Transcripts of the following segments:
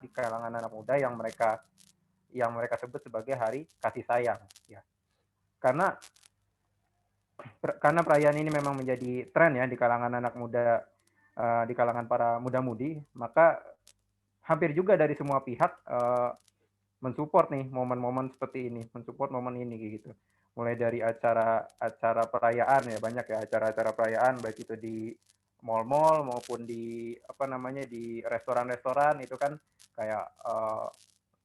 di kalangan anak muda yang mereka sebut sebagai hari kasih sayang, ya. Karena perayaan ini memang menjadi tren ya di kalangan anak muda, di kalangan para muda-mudi, maka hampir juga dari semua pihak mensupport nih momen-momen seperti ini, mensupport momen ini gitu. Mulai dari acara perayaan ya, banyak ya acara-acara perayaan, baik itu di mall-mall maupun di di restoran-restoran itu kan kayak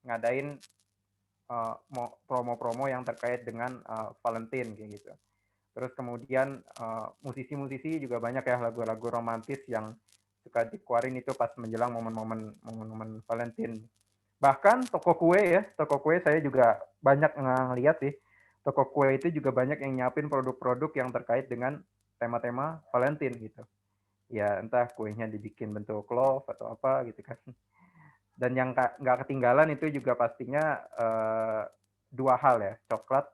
ngadain promo-promo yang terkait dengan Valentine kayak gitu. Terus kemudian musisi-musisi juga banyak ya lagu-lagu romantis yang suka dikeluarin itu pas menjelang momen-momen Valentine. Bahkan toko kue saya juga banyak ngeliat sih. Toko kue itu juga banyak yang nyiapin produk-produk yang terkait dengan tema-tema Valentine gitu. Ya entah kuenya dibikin bentuk love atau apa gitu kan. Dan yang nggak ketinggalan itu juga pastinya dua hal ya, coklat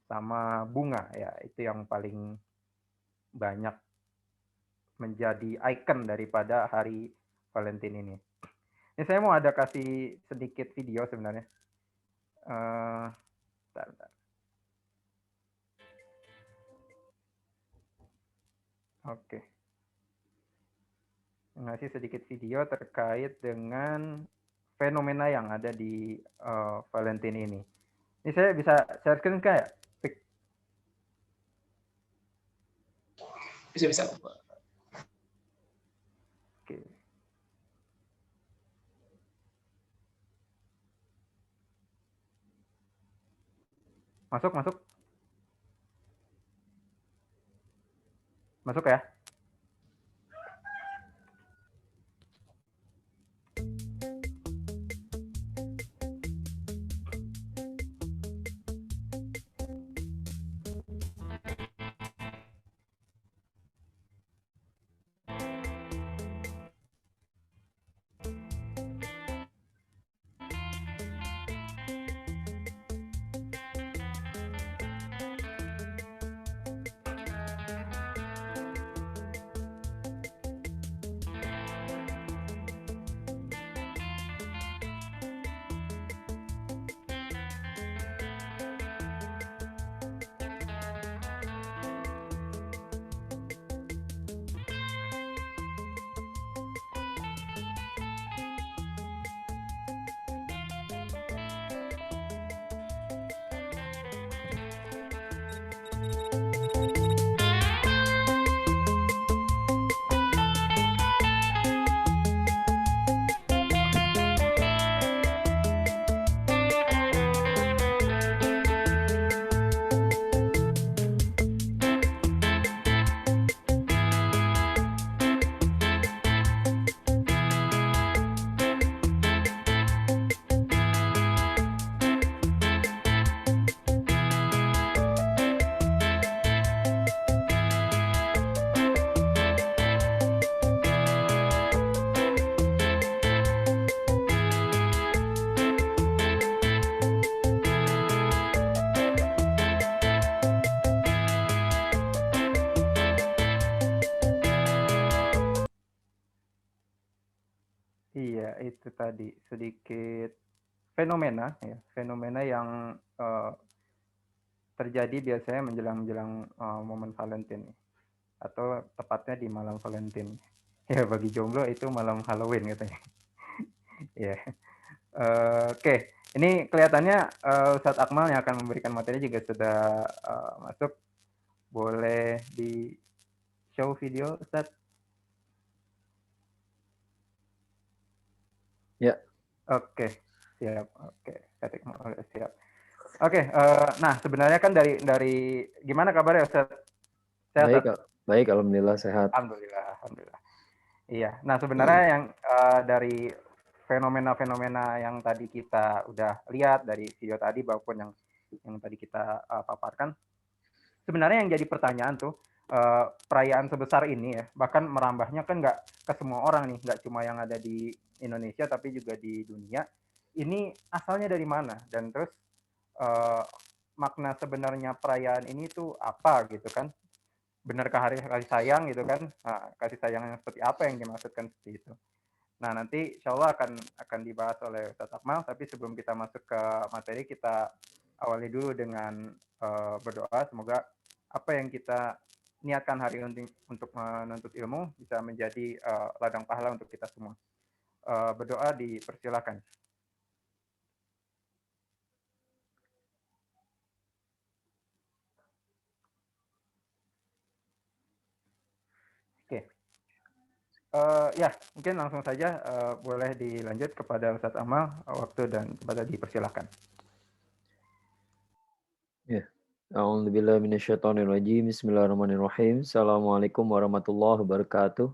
sama bunga ya, itu yang paling banyak menjadi ikon daripada hari Valentine ini. Ini saya mau ada kasih sedikit video sebenarnya. Bentar. Oke. Ngasih sedikit video terkait dengan fenomena yang ada di Valentine ini. Ini saya bisa share screen kayak? Bisa. Oke. Masuk. Masuk ya? Iya, itu tadi sedikit fenomena yang terjadi biasanya menjelang momen Valentine atau tepatnya di malam Valentine. Ya bagi jomblo itu malam Halloween katanya. Ya. Oke, ini kelihatannya Ustadz Akmal yang akan memberikan materi juga sudah masuk. Boleh di show video Ustadz? Ya. Oke, siap. Siap. Oke, nah sebenarnya kan dari gimana kabarnya Ustadz? Sehat? Baik, alhamdulillah sehat. Alhamdulillah. Iya, nah sebenarnya yang dari fenomena-fenomena yang tadi kita udah lihat dari video tadi maupun yang tadi kita paparkan, sebenarnya yang jadi pertanyaan tuh perayaan sebesar ini ya, bahkan merambahnya kan nggak ke semua orang nih, nggak cuma yang ada di Indonesia tapi juga di dunia. Ini asalnya dari mana dan terus makna sebenarnya perayaan ini tuh apa gitu kan? Benarkah hari kasih sayang gitu kan? Nah, kasih sayang yang seperti apa yang dimaksudkan seperti itu? Nah, nanti insya Allah akan dibahas oleh Ustadz Akmal, tapi sebelum kita masuk ke materi, kita awali dulu dengan berdoa. Semoga apa yang kita niatkan hari ini untuk menuntut ilmu bisa menjadi ladang pahala untuk kita semua. Berdoa dipersilakan. Oke. Ya, mungkin langsung saja boleh dilanjut kepada Ustadz Amal, waktu dan kepada dipersilakan. Ya. A'udzubillahi minasyaitonirrajim. Bismillahirrahmanirrahim. Assalamualaikum warahmatullahi wabarakatuh.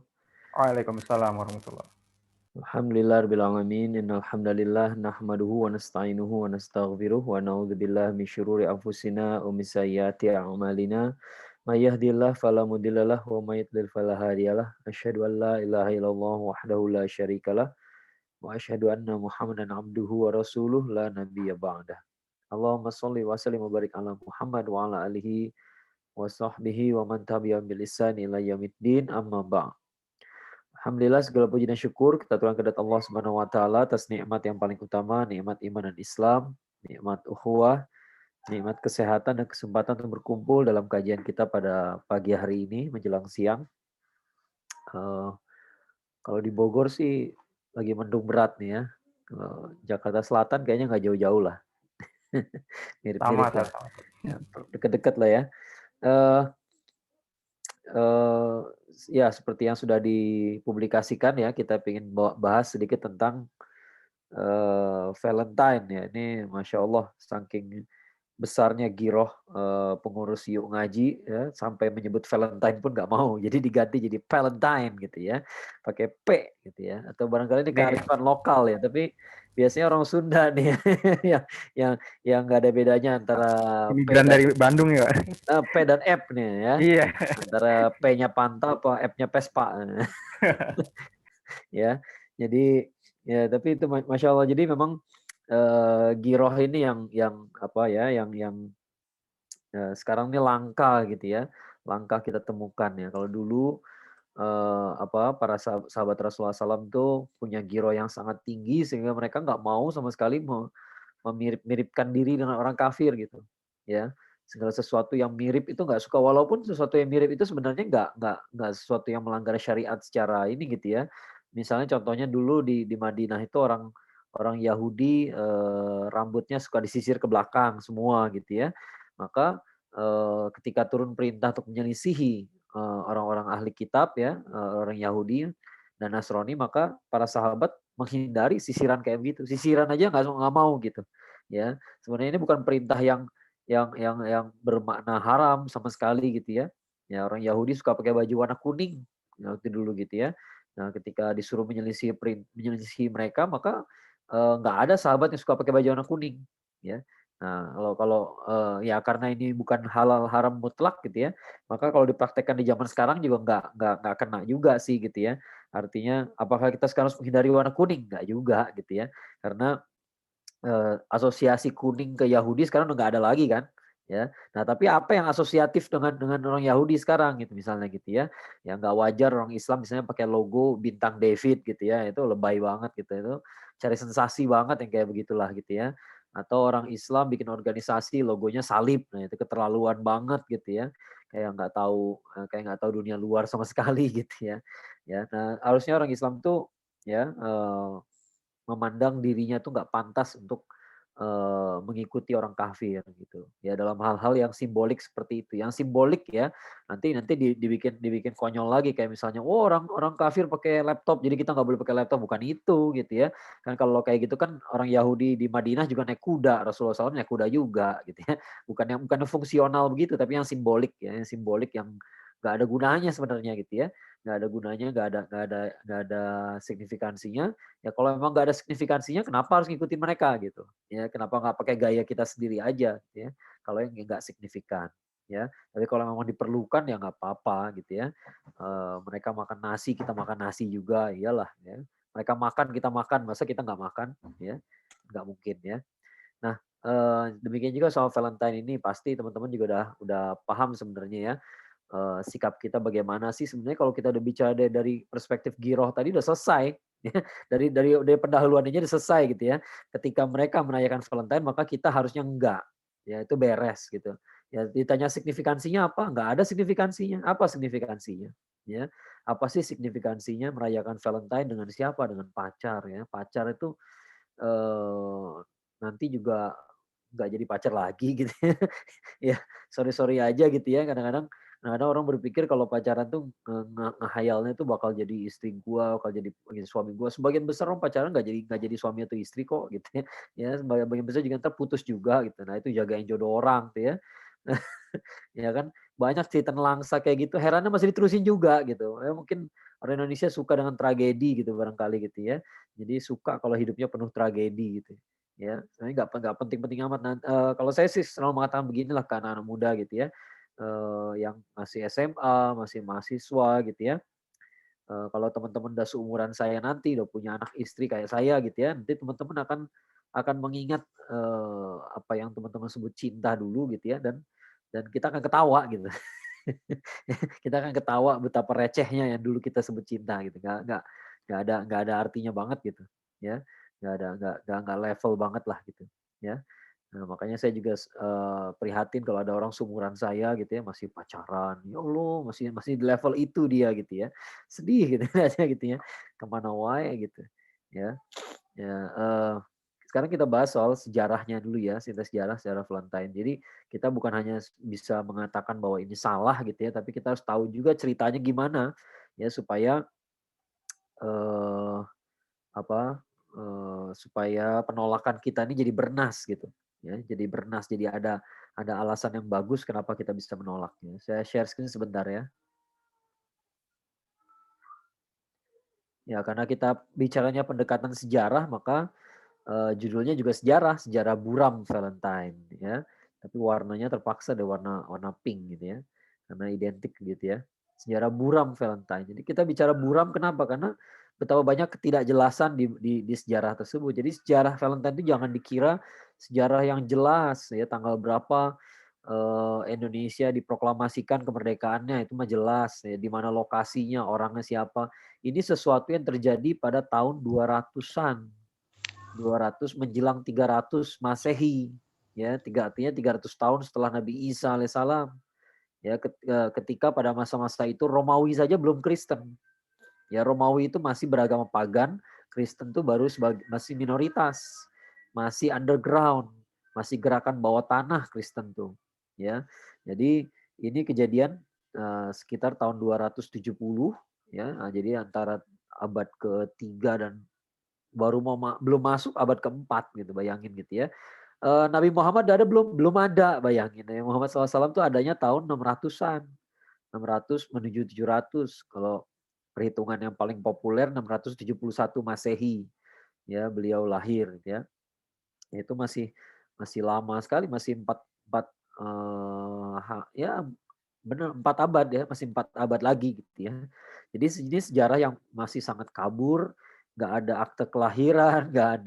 Waalaikumsalam warahmatullahi wabarakatuh. Alhamdulillahirabbil alamin. Innal hamdalillah nahmaduhu wa nasta'inuhu wa nastaghfiruh wa na'udzubillahi min syururi anfusina wa min sayyiati a'malina. May yahdihillahu fala mudhillalah wa may yudlil fala hadiyalah. Asyhadu an la ilaha illallah wahdahu la syarikalah wa asyhadu anna Muhammadan abduhu wa rasuluh la nabiyya ba'dah. Allahumma shalli wa sallim wa barik ala Muhammad wa ala alihi wa sahbihi wa man tabi'ahum bil ihsan ila yaumiddin amma ba'd. Alhamdulillah segala puji dan syukur kita turunkan kepada Allah Subhanahu wa taala atas nikmat yang paling utama, nikmat iman dan Islam, nikmat ukhuwah, nikmat kesehatan dan kesempatan untuk berkumpul dalam kajian kita pada pagi hari ini menjelang siang. Kalau di Bogor sih lagi mendung berat nih ya. Kalau Jakarta Selatan kayaknya nggak jauh-jauh lah. Mirip-mirip lah. Ya, deket-deket lah ya. Ya seperti yang sudah dipublikasikan ya, kita ingin bahas sedikit tentang Valentine ya. Ini Masya Allah saking besarnya giroh pengurus yuk ngaji ya, sampai menyebut Valentine pun nggak mau, jadi diganti jadi Valentine gitu ya, pakai P gitu ya, atau barangkali ini kearifan lokal ya, tapi biasanya orang Sunda nih yang nggak ada bedanya antara imigran dari Bandung ya, P dan F nih ya, iya, antara P-nya Panta apa F-nya Pespa ya, jadi ya tapi itu Masya Allah, jadi memang giroh ini yang apa ya, yang sekarang ini langka gitu ya, langka kita temukan ya. Kalau dulu para sahabat Rasulullah SAW tuh punya giroh yang sangat tinggi sehingga mereka nggak mau sama sekali memirip-miripkan diri dengan orang kafir gitu, ya. Segala sesuatu yang mirip itu nggak suka, walaupun sesuatu yang mirip itu sebenarnya nggak sesuatu yang melanggar syariat secara ini gitu ya. Misalnya contohnya dulu di Madinah itu orang orang Yahudi rambutnya suka disisir ke belakang semua gitu ya. Maka ketika turun perintah untuk menyelisihi orang-orang ahli kitab ya, orang Yahudi dan Nasrani, maka para sahabat menghindari sisiran kayak begitu. Sisiran aja nggak mau gitu. Ya, sebenarnya ini bukan perintah yang bermakna haram sama sekali gitu ya. Ya, orang Yahudi suka pakai baju warna kuning waktu dulu gitu ya. Nah, ketika disuruh menyelisihi mereka, maka nggak ada sahabat yang suka pakai baju warna kuning ya. Nah, kalau ya karena ini bukan halal haram mutlak gitu ya, maka kalau dipraktekkan di zaman sekarang juga nggak kena juga sih gitu ya. Artinya apakah kita sekarang harus menghindari warna kuning? Nggak juga gitu ya. Karena asosiasi kuning ke Yahudi sekarang udah nggak ada lagi kan, ya. Nah, tapi apa yang asosiatif dengan orang Yahudi sekarang gitu misalnya gitu ya. Ya nggak wajar orang Islam misalnya pakai logo bintang David gitu ya, itu lebay banget gitu, itu cari sensasi banget yang kayak begitulah gitu ya. Atau orang Islam bikin organisasi logonya salib, nah itu keterlaluan banget gitu ya. Kayak nggak tahu dunia luar sama sekali gitu ya. Ya, nah harusnya orang Islam tuh ya memandang dirinya tuh nggak pantas untuk mengikuti orang kafir gitu. Ya dalam hal-hal yang simbolik seperti itu. Yang simbolik ya nanti dibikin konyol lagi, kayak misalnya, oh orang orang kafir pakai laptop jadi kita nggak boleh pakai laptop, bukan itu gitu ya. Kan kalau kayak gitu kan orang Yahudi di Madinah juga naik kuda, Rasulullah SAW naik kuda juga gitu ya. Bukan yang fungsional begitu, tapi yang simbolik ya, yang simbolik yang nggak ada gunanya sebenarnya gitu ya. Nggak ada gunanya, nggak ada signifikansinya. Ya kalau memang nggak ada signifikansinya, kenapa harus ngikutin mereka gitu? Ya kenapa nggak pakai gaya kita sendiri aja, ya? Kalau yang nggak signifikan, ya. Tapi kalau memang diperlukan ya nggak apa-apa gitu ya. Mereka makan nasi, kita makan nasi juga, iyalah, ya. Mereka makan, kita makan, masa kita nggak makan, ya? Nggak mungkin ya. Nah, demikian juga soal Valentine ini pasti teman-teman juga udah paham sebenarnya ya. Sikap kita bagaimana sih sebenarnya, kalau kita udah bicara dari perspektif giroh tadi udah selesai Ya, dari pendahuluan aja udah selesai gitu ya. Ketika mereka merayakan Valentine maka kita harusnya enggak. Ya itu beres gitu. Ya ditanya signifikansinya apa? Enggak ada signifikansinya. Apa signifikansinya? Ya. Apa sih signifikansinya merayakan Valentine dengan siapa? Dengan pacar ya. Pacar itu eh nanti juga nggak jadi pacar lagi gitu ya. Ya, sorry-sorry aja gitu ya. Kadang-kadang orang berpikir kalau pacaran tuh ngehayalnya tuh bakal jadi istri gua, bakal jadi suami gua. Sebagian besar orang pacaran nggak jadi suami atau istri kok gitu ya. Ya, sebagian besar juga entar putus juga gitu. Nah, itu jagain jodoh orang tuh ya. Ya kan, banyak cerita nelangsa kayak gitu, herannya masih diterusin juga gitu. Ya mungkin orang Indonesia suka dengan tragedi gitu barangkali gitu ya. Jadi suka kalau hidupnya penuh tragedi gitu. Ya, sebenarnya nggak penting-penting amat. Kalau saya sih selalu mengatakan beginilah ke anak-anak muda gitu ya, yang masih SMA, masih mahasiswa gitu ya. Kalau teman-teman udah seumuran saya nanti, udah punya anak istri kayak saya gitu ya, nanti teman-teman akan mengingat, apa yang teman-teman sebut cinta dulu gitu ya, dan kita akan ketawa gitu. Kita akan ketawa betapa recehnya yang dulu kita sebut cinta gitu, nggak ada artinya banget gitu, ya. Nggak level banget lah gitu, ya. Nah, makanya saya juga prihatin kalau ada orang seumuran saya gitu ya, masih pacaran, ya Allah masih masih di level itu dia gitu ya. Sedih gitu aja gitu ya, kemana wae gitu, ya. Ya, sekarang kita bahas soal sejarahnya dulu ya, sejarah Valentine. Jadi kita bukan hanya bisa mengatakan bahwa ini salah gitu ya, tapi kita harus tahu juga ceritanya gimana ya supaya eh, apa supaya penolakan kita ini jadi bernas gitu. Ya, jadi bernas, jadi ada alasan yang bagus kenapa kita bisa menolaknya. Saya share screen sebentar ya. Ya, karena kita bicaranya pendekatan sejarah, maka judulnya juga sejarah, sejarah buram Valentine ya. Tapi warnanya terpaksa ada warna warna pink gitu ya. Karena identik gitu ya. Sejarah buram Valentine. Jadi kita bicara buram kenapa? Karena betapa banyak ketidakjelasan di sejarah tersebut. Jadi sejarah Valentine itu jangan dikira sejarah yang jelas ya, tanggal berapa Indonesia diproklamasikan kemerdekaannya itu mah jelas ya, di mana lokasinya, orangnya siapa. Ini sesuatu yang terjadi pada tahun 200-an. 200 menjelang 300 Masehi. Ya, artinya 300 tahun setelah Nabi Isa alaihissalam. Ya, ketika pada masa-masa itu Romawi saja belum Kristen. Ya, Romawi itu masih beragama pagan, Kristen itu baru masih minoritas, masih underground, masih gerakan bawah tanah Kristen tuh. Ya. Jadi ini kejadian sekitar tahun 270 ya. Nah, jadi antara abad ketiga dan baru belum masuk abad keempat gitu, bayangin gitu ya. Nabi Muhammad ada belum ada, bayangin. Nabi Muhammad SAW tuh adanya tahun 600-an. 600 menuju 700. Kalau perhitungan yang paling populer 671 Masehi. Ya, beliau lahir gitu ya. Itu masih masih lama sekali, masih 4 4 ya benar 4 abad ya, masih 4 abad lagi gitu ya. Jadi ini sejarah yang masih sangat kabur, nggak ada akte kelahiran, nggak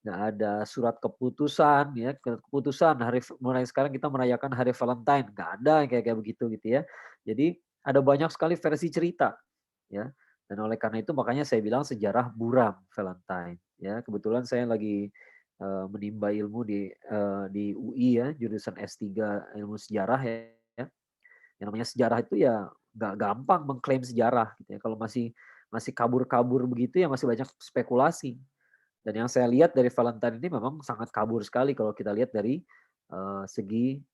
ada surat keputusan ya, keputusan mulai sekarang kita merayakan hari Valentine, nggak ada yang kayak kayak begitu gitu ya. Jadi ada banyak sekali versi cerita ya. Dan oleh karena itu makanya saya bilang sejarah buram Valentine ya. Kebetulan saya lagi menimba ilmu di UI ya, jurusan S3 ilmu sejarah ya. Yang namanya sejarah itu ya nggak gampang mengklaim sejarah gitu ya. Kalau masih masih kabur-kabur begitu ya masih banyak spekulasi. Dan yang saya lihat dari Valentine ini memang sangat kabur sekali kalau kita lihat dari segi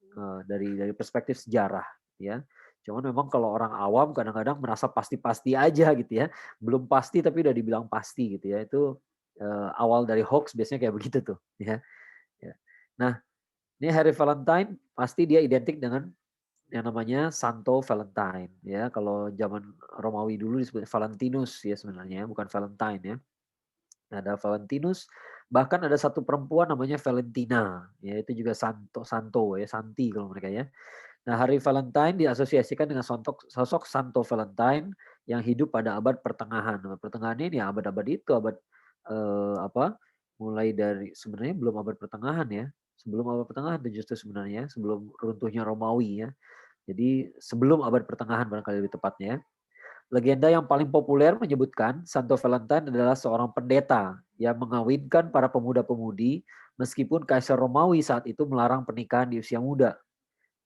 dari perspektif sejarah ya. Cuman memang kalau orang awam kadang-kadang merasa pasti-pasti aja gitu ya. Belum pasti tapi udah dibilang pasti gitu ya. Itu awal dari hoax biasanya kayak begitu tuh ya. Ya. Nah, ini hari Valentine pasti dia identik dengan yang namanya Santo Valentine ya. Kalau zaman Romawi dulu disebut Valentinus ya sebenarnya, bukan Valentine ya. Ada Valentinus, bahkan ada satu perempuan namanya Valentina, ya itu juga Santo Santo ya, Santi kalau mereka ya. Nah, hari Valentine diasosiasikan dengan sosok Santo Valentine yang hidup pada abad pertengahan. Abad pertengahan ini ya abad-abad itu abad apa? Mulai dari sebenarnya belum abad pertengahan ya. Sebelum abad pertengahan itu justru sebenarnya, sebelum runtuhnya Romawi ya. Jadi sebelum abad pertengahan barangkali lebih tepatnya. Legenda yang paling populer menyebutkan Santo Valentine adalah seorang pendeta yang mengawinkan para pemuda-pemudi meskipun Kaisar Romawi saat itu melarang pernikahan di usia muda.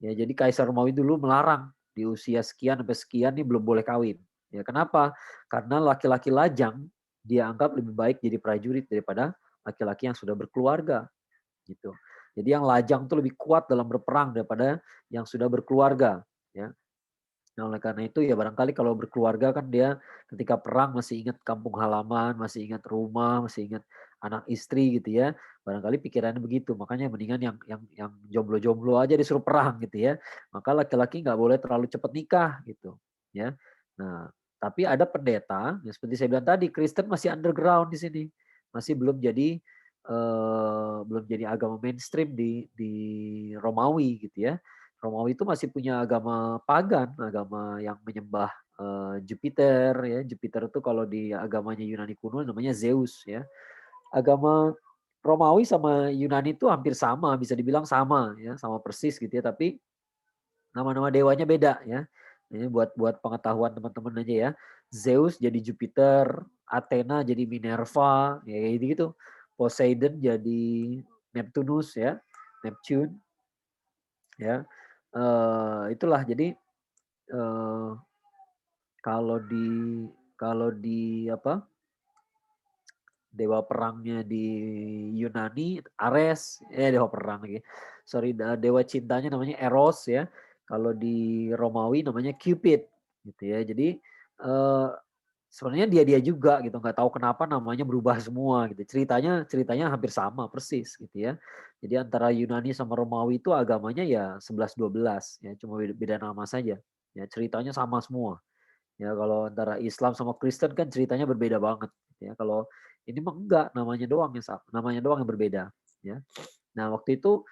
Ya, jadi Kaisar Romawi dulu melarang di usia sekian sampai sekian nih belum boleh kawin. Ya, kenapa? Karena laki-laki lajang dia anggap lebih baik jadi prajurit daripada laki-laki yang sudah berkeluarga gitu. Jadi yang lajang tuh lebih kuat dalam berperang daripada yang sudah berkeluarga, ya. Nah, oleh karena itu ya barangkali kalau berkeluarga kan dia ketika perang masih ingat kampung halaman, masih ingat rumah, masih ingat anak istri gitu ya. Barangkali pikirannya begitu. Makanya mendingan yang jomblo-jomblo aja disuruh perang gitu ya. Maka laki-laki nggak boleh terlalu cepat nikah gitu ya. Nah, tapi ada pendeta, ya seperti saya bilang tadi, Kristen masih underground di sini. Masih belum jadi agama mainstream di Romawi gitu ya. Romawi itu masih punya agama pagan, agama yang menyembah Jupiter ya. Jupiter itu kalau di agamanya Yunani kuno namanya Zeus ya. Agama Romawi sama Yunani itu hampir sama, bisa dibilang sama ya, sama persis gitu ya, tapi nama-nama dewanya beda ya. Ini buat buat pengetahuan teman-teman aja ya. Zeus jadi Jupiter, Athena jadi Minerva, ya kayak gitu. Poseidon jadi Neptunus ya, Neptune ya. Itulah jadi eh, kalau di apa dewa perangnya di Yunani Ares, dewa perang lagi. Sorry, dewa cintanya namanya Eros ya. Kalau di Romawi namanya Cupid gitu ya. Jadi eh, sebenarnya dia juga gitu, nggak tahu kenapa namanya berubah semua gitu. Ceritanya ceritanya hampir sama persis gitu ya. Jadi antara Yunani sama Romawi itu agamanya ya 11-12 ya, cuma beda, beda nama saja. Ya ceritanya sama semua. Ya kalau antara Islam sama Kristen kan ceritanya berbeda banget gitu ya. Kalau ini mah enggak, namanya doang yang berbeda ya. Nah, waktu itu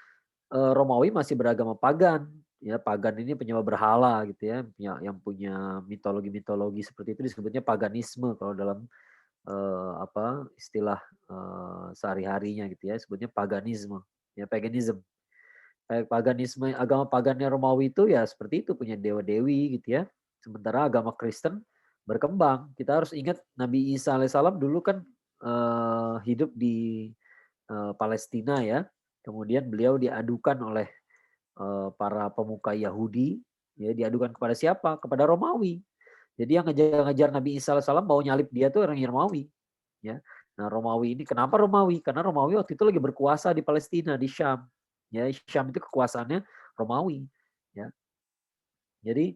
Romawi masih beragama pagan ya. Pagan ini penyembah berhala gitu ya, yang punya mitologi-mitologi seperti itu disebutnya paganisme kalau dalam istilah sehari-harinya gitu ya, sebutnya paganisme ya, paganism. Paganisme, agama pagannya Romawi itu ya seperti itu, punya dewa-dewi gitu ya. Sementara agama Kristen berkembang. Kita harus ingat Nabi Isa alaihissalam dulu kan hidup di Palestina ya. Kemudian beliau diadukan oleh para pemuka Yahudi, ya diadukan kepada siapa? Kepada Romawi. Jadi yang ngejar-ngejar Nabi Isa alaihissalam mau nyalip dia tuh orang Romawi, ya. Nah, Romawi ini kenapa Romawi? Karena Romawi waktu itu lagi berkuasa di Palestina, di Syam. Ya, Syam itu kekuasaannya Romawi, ya. Jadi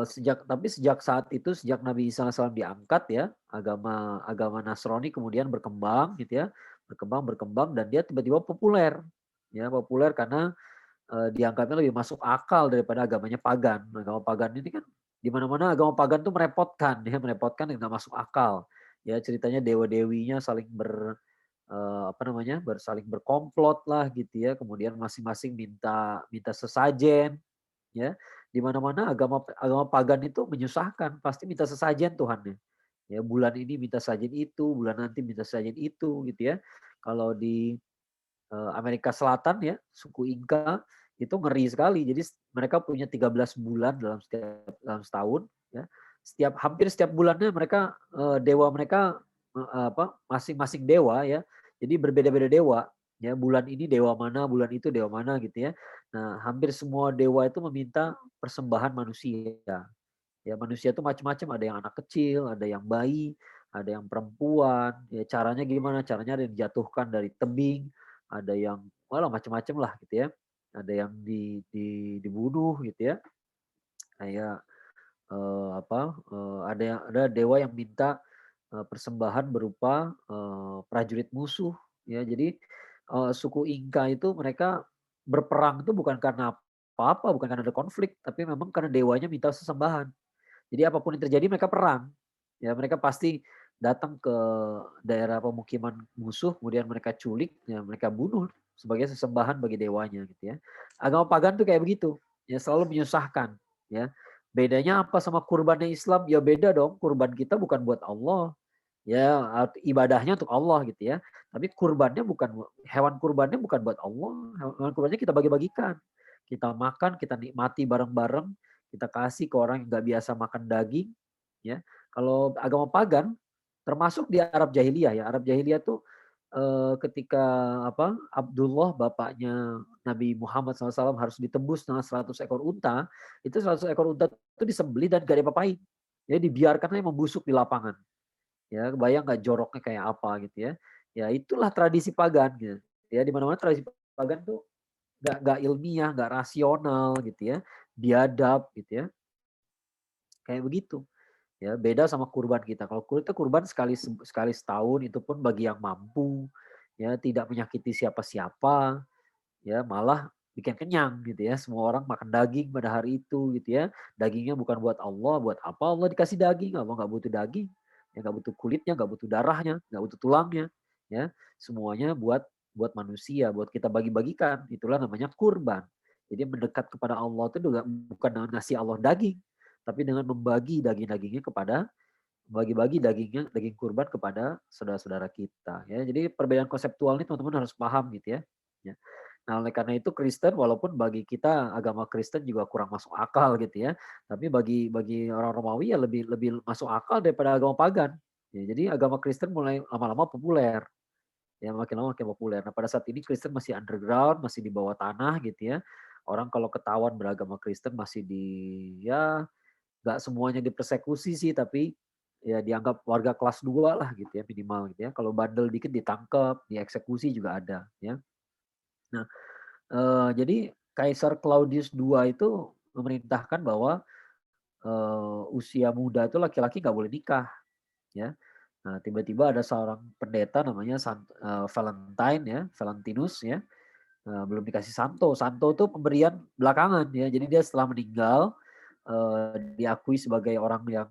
sejak saat itu, sejak Nabi Isa alaihissalam diangkat ya, agama agama Nasrani kemudian berkembang gitu ya, berkembang dan dia tiba-tiba populer. Ya, populer karena dianggapnya lebih masuk akal daripada agamanya pagan. Agama pagan ini kan di mana-mana agama pagan tuh merepotkan, ya merepotkan dan nggak masuk akal. Ya ceritanya dewa-dewinya saling saling berkomplot lah gitu ya. Kemudian masing-masing minta minta sesajen, ya. Di mana-mana agama agama pagan itu menyusahkan, pasti minta sesajen Tuhannya. Ya bulan ini minta sesajen itu, bulan nanti minta sesajen itu gitu ya. Kalau di Amerika Selatan ya, suku Inka itu ngeri sekali. Jadi mereka punya 13 bulan dalam setahun ya. Hampir setiap bulannya mereka dewa mereka masing-masing dewa ya. Jadi berbeda-beda dewa ya. Bulan ini dewa mana, bulan itu dewa mana gitu ya. Nah, hampir semua dewa itu meminta persembahan manusia. Ya, manusia itu macam-macam, ada yang anak kecil, ada yang bayi, ada yang perempuan. Ya, caranya gimana? Caranya ada yang dijatuhkan dari tebing, ada yang walah macam-macam lah gitu ya. Ada yang dibunuh gitu ya. Kayak ada dewa yang minta persembahan berupa prajurit musuh ya. Jadi suku Inka itu mereka berperang itu bukan karena apa-apa, bukan karena ada konflik, tapi memang karena dewanya minta sesembahan. Jadi apapun yang terjadi mereka perang. Ya mereka pasti datang ke daerah pemukiman musuh, kemudian mereka culik, ya mereka bunuh sebagai sesembahan bagi dewanya gitu ya. Agama pagan tuh kayak begitu, ya selalu menyusahkan, ya. Bedanya apa sama kurbannya Islam? Ya beda dong. Kurban kita bukan buat Allah, ya ibadahnya untuk Allah gitu ya. Tapi kurbannya bukan hewan kurbannya bukan buat Allah, hewan kurbannya kita bagi-bagikan. Kita makan, kita nikmati bareng-bareng, kita kasih ke orang yang nggak biasa makan daging, ya. Kalau agama pagan termasuk di Arab Jahiliyah ya. Arab Jahiliyah tuh ketika Abdullah bapaknya Nabi Muhammad SAW harus ditebus dengan 100 ekor unta, itu 100 ekor unta itu disembelih dan gak diapa-apain. Ya dibiarkan aja membusuk di lapangan. Ya, kebayang nggak joroknya kayak apa gitu ya. Ya itulah tradisi pagan gitu. Ya di mana-mana tradisi pagan tuh nggak ilmiah, nggak rasional gitu ya, biadab gitu ya, kayak begitu. Ya beda sama kurban kita. Kalau kita kurban sekali setahun itu pun bagi yang mampu, ya tidak menyakiti siapa-siapa, ya malah bikin kenyang gitu ya. Semua orang makan daging pada hari itu gitu ya. Dagingnya bukan buat Allah, buat apa Allah dikasih daging? Allah nggak butuh daging, ya nggak butuh kulitnya, nggak butuh darahnya, nggak butuh tulangnya, ya semuanya buat buat manusia, buat kita bagi-bagikan. Itulah namanya kurban. Jadi mendekat kepada Allah itu juga bukan dengan ngasih Allah daging, tapi dengan membagi daging-dagingnya kepada bagi-bagi daging kurban kepada saudara-saudara kita ya. Jadi perbedaan konseptual ini teman-teman harus paham gitu ya. Ya. Nah, oleh karena itu Kristen walaupun bagi kita agama Kristen juga kurang masuk akal gitu ya. Tapi bagi bagi orang Romawi ya lebih lebih masuk akal daripada agama pagan. Ya, jadi agama Kristen mulai lama-lama populer. Ya makin lama makin populer. Nah, pada saat ini Kristen masih underground, masih di bawah tanah gitu ya. Orang kalau ketahuan beragama Kristen masih di ya nggak semuanya dipersekusi sih, tapi ya dianggap warga kelas 2 lah gitu ya minimal gitu ya. Kalau bandel dikit ditangkap, dieksekusi juga ada ya. Nah, jadi Kaisar Claudius II itu memerintahkan bahwa usia muda itu laki-laki nggak boleh nikah ya. Nah, tiba-tiba ada seorang pendeta namanya Valentine ya, Valentinus ya, belum dikasih santo. Santo itu pemberian belakangan ya. Jadi dia setelah meninggal diakui sebagai orang yang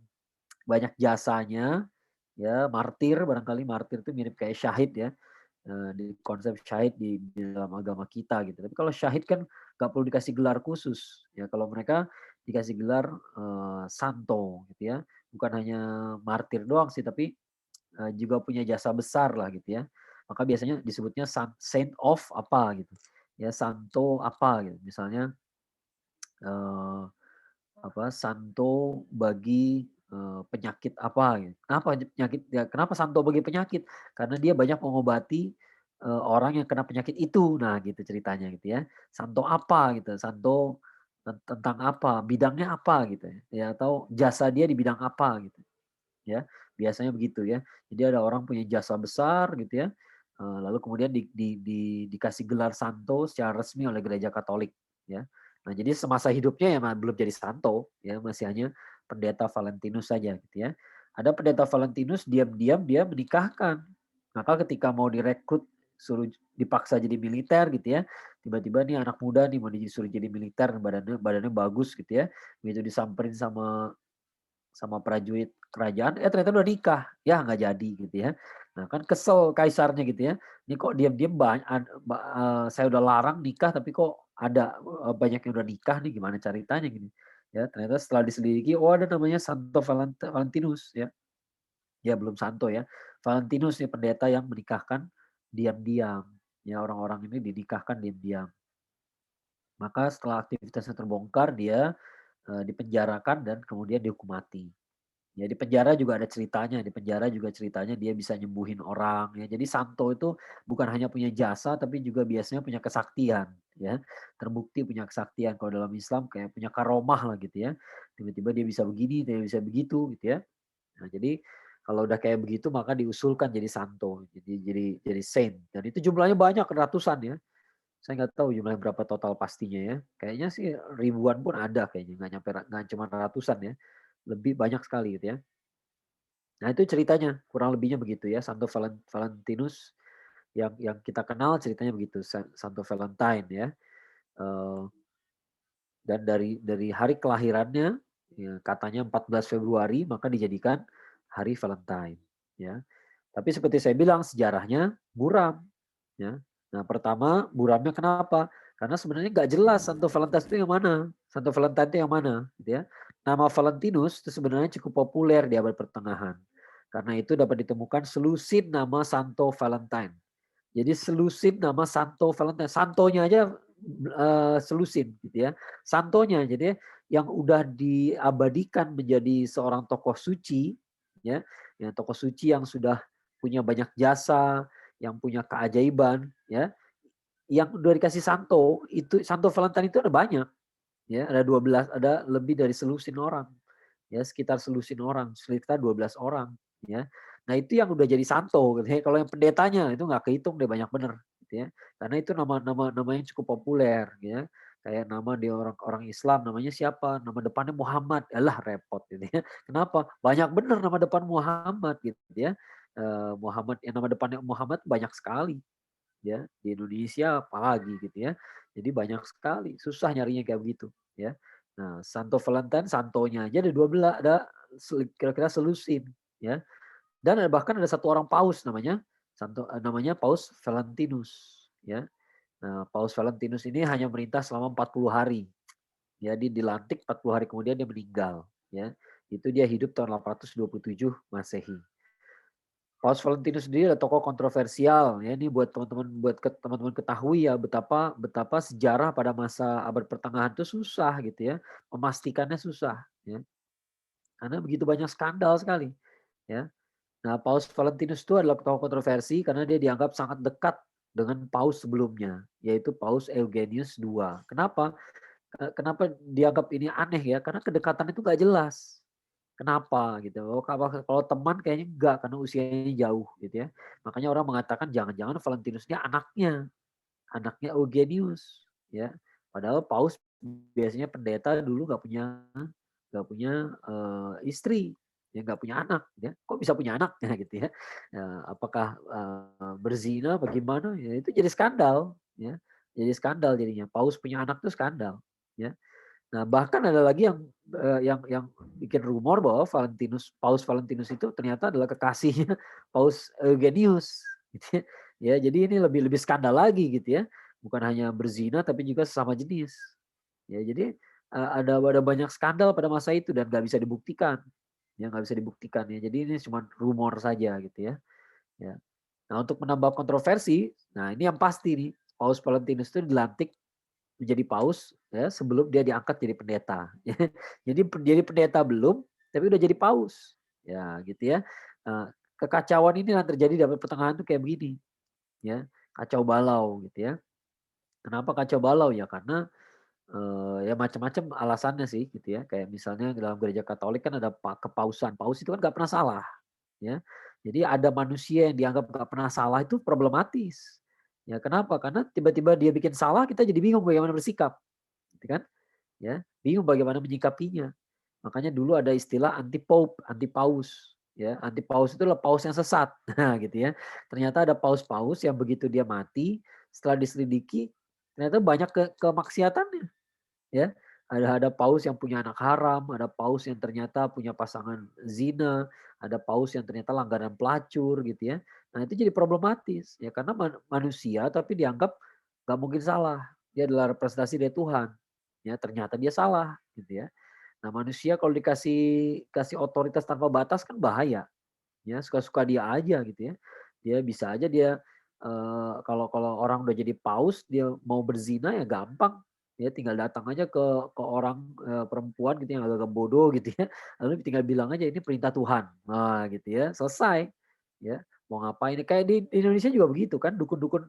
banyak jasanya, ya martir barangkali martir itu mirip kayak syahid ya, di konsep syahid di dalam agama kita gitu. Tapi kalau syahid kan nggak perlu dikasih gelar khusus, ya kalau mereka dikasih gelar, santo gitu ya. Bukan hanya martir doang sih, tapi, juga punya jasa besar lah gitu ya. Maka biasanya disebutnya saint of apa gitu, ya santo apa gitu. Misalnya, eee santo bagi, penyakit apa gitu. Kenapa penyakit ya kenapa santo bagi penyakit? Karena dia banyak mengobati, orang yang kena penyakit itu. Nah gitu ceritanya gitu ya. Santo apa gitu, santo tentang apa, bidangnya apa gitu ya, ya atau jasa dia di bidang apa gitu ya. Biasanya begitu ya. Jadi ada orang punya jasa besar gitu ya, lalu kemudian dikasih gelar santo secara resmi oleh gereja Katolik ya. Nah, jadi semasa hidupnya ya belum jadi santo ya, masih hanya pendeta Valentinus saja gitu ya. Ada pendeta Valentinus diam-diam dia menikahkan. Maka ketika mau direkrut suruh dipaksa jadi militer gitu ya. Tiba-tiba nih anak muda nih mau disuruh jadi militer badannya badannya bagus gitu ya. Begitu disamperin sama sama prajurit kerajaan, ternyata udah nikah. Ya nggak jadi gitu ya. Nah kan kesel kaisarnya gitu ya. Ini kok diam-diam saya udah larang nikah tapi kok ada banyak yang udah nikah nih gimana ceritanya gini. Ya ternyata setelah diselidiki oh ada namanya Santo Valentinus ya. Ya belum santo ya. Valentinus nih pendeta yang menikahkan diam-diam. Ya orang-orang ini dinikahkan diam-diam. Maka setelah aktivitasnya terbongkar dia dipenjarakan dan kemudian dihukum mati. Ya di penjara juga ada ceritanya, di penjara juga ceritanya dia bisa nyembuhin orang ya. Jadi santo itu bukan hanya punya jasa tapi juga biasanya punya kesaktian ya. Terbukti punya kesaktian kalau dalam Islam kayak punya karomah lah gitu ya. Tiba-tiba dia bisa begini, dia bisa begitu gitu ya. Nah, jadi kalau udah kayak begitu maka diusulkan jadi santo, jadi saint dan itu jumlahnya banyak ratusan ya. Saya nggak tahu jumlahnya berapa total pastinya ya. Kayaknya sih ribuan pun ada kayaknya, nggak cuma ratusan ya. Lebih banyak sekali gitu ya. Nah itu ceritanya, kurang lebihnya begitu ya, Santo Valentinus yang kita kenal ceritanya begitu, Santo Valentine ya. Eee, dan dari hari kelahirannya, ya katanya 14 Februari maka dijadikan hari Valentine ya. Tapi seperti saya bilang sejarahnya buram ya. Nah pertama buramnya kenapa? Karena sebenarnya nggak jelas Santo Valentine itu yang mana, Santo Valentine itu yang mana gitu ya. Nama Valentinus itu sebenarnya cukup populer di abad pertengahan. Karena itu dapat ditemukan selusin nama Santo Valentine. Jadi selusin nama Santo Valentine, santonya aja selusin gitu ya. Santonya jadi yang udah diabadikan menjadi seorang tokoh suci, ya, yang tokoh suci yang sudah punya banyak jasa, yang punya keajaiban, ya, yang udah dikasih santo, itu Santo Valentine itu ada banyak, ya, ada 12, ada lebih dari selusin orang, ya, sekitar 12 orang, ya. Nah itu yang udah jadi santo gitu ya, kalau yang pendetanya itu nggak kehitung deh banyak bener, gitu ya. Karena itu nama yang cukup populer, ya. Kayak nama di orang Islam namanya siapa, nama depannya Muhammad, yalah repot gitu ya. Kenapa? Banyak bener nama depan Muhammad gitu ya. Muhammad yang nama depannya Muhammad banyak sekali, ya, di Indonesia apalagi gitu ya. Jadi banyak sekali, susah nyarinya kayak begitu, ya. Nah, Santo Valentine santonya aja ada 12, ada kira-kira selusin, ya. Dan bahkan ada satu orang paus namanya Paus Valentinus, ya. Nah, Paus Valentinus ini hanya merintah selama 40 hari. Ya, dia dilantik 40 hari kemudian dia meninggal, ya. Itu dia hidup tahun 827 Masehi. Paus Valentinus sendiri adalah tokoh kontroversial, ya. Ini buat teman-teman ketahui ya betapa betapa sejarah pada masa abad pertengahan itu susah gitu ya, memastikannya susah, ya. Karena begitu banyak skandal sekali, ya. Nah, Paus Valentinus itu adalah tokoh kontroversi karena dia dianggap sangat dekat dengan paus sebelumnya, yaitu Paus Eugenius II. Kenapa? Kenapa dianggap ini aneh ya? Karena kedekatan itu nggak jelas. Kenapa gitu? Kalau teman kayaknya enggak karena usianya jauh gitu ya. Makanya orang mengatakan jangan-jangan Valentinus ini anaknya Eugenius, ya. Padahal paus biasanya pendeta dulu nggak punya istri, ya nggak punya anak, ya. Kok bisa punya anak? Ya, gitu ya. Apakah berzina? Bagaimana? Ya itu jadi skandal, ya. Jadi skandal jadinya. Paus punya anak itu skandal, ya. Nah, bahkan ada lagi yang bikin rumor bahwa Paus Valentinus itu ternyata adalah kekasihnya Paus Eugenius, gitu ya. Ya, jadi ini lebih lebih skandal lagi gitu ya. Bukan hanya berzina tapi juga sesama jenis. Ya, jadi ada banyak skandal pada masa itu dan nggak bisa dibuktikan. Ya, nggak bisa dibuktikan ya. Jadi ini cuma rumor saja gitu ya. Ya. Nah, untuk menambah kontroversi, nah ini yang pasti nih, Paus Valentinus itu dilantik menjadi paus ya sebelum dia diangkat jadi pendeta. Jadi jadi pendeta belum, tapi udah jadi paus. Ya gitu ya. Kekacauan ini yang terjadi di abad pertengahan tuh kayak begini, ya. Kacau balau gitu ya. Kenapa kacau balau ya? Karena ya macam-macam alasannya sih gitu ya. Kayak misalnya dalam gereja Katolik kan ada kepausan. Paus itu kan nggak pernah salah, ya. Jadi ada manusia yang dianggap nggak pernah salah itu problematis. Ya kenapa? Karena tiba-tiba dia bikin salah, kita jadi bingung bagaimana bersikap, gitu kan? Ya, bingung bagaimana menyikapinya. Makanya dulu ada istilah anti pope, anti paus, ya. Anti paus itu adalah paus yang sesat. Nah, gitu ya. Ternyata ada paus-paus yang begitu dia mati, setelah diselidiki ternyata banyak kemaksiatannya, ya. Ada paus yang punya anak haram, ada paus yang ternyata punya pasangan zina, ada paus yang ternyata langganan pelacur gitu ya. Nah, itu jadi problematis ya karena manusia tapi dianggap nggak mungkin salah. Dia adalah representasi dari Tuhan. Ya, ternyata dia salah gitu ya. Nah, manusia kalau kasih otoritas tanpa batas kan bahaya. Ya, suka-suka dia aja gitu ya. Dia bisa aja kalau kalau orang udah jadi paus, dia mau berzina ya gampang. Ya tinggal datang aja ke orang perempuan gitu yang agak bodoh gitu ya. Lalu tinggal bilang aja ini perintah Tuhan. Nah, gitu ya. Selesai. Ya, mau ngapain? Kayak di Indonesia juga begitu kan, dukun-dukun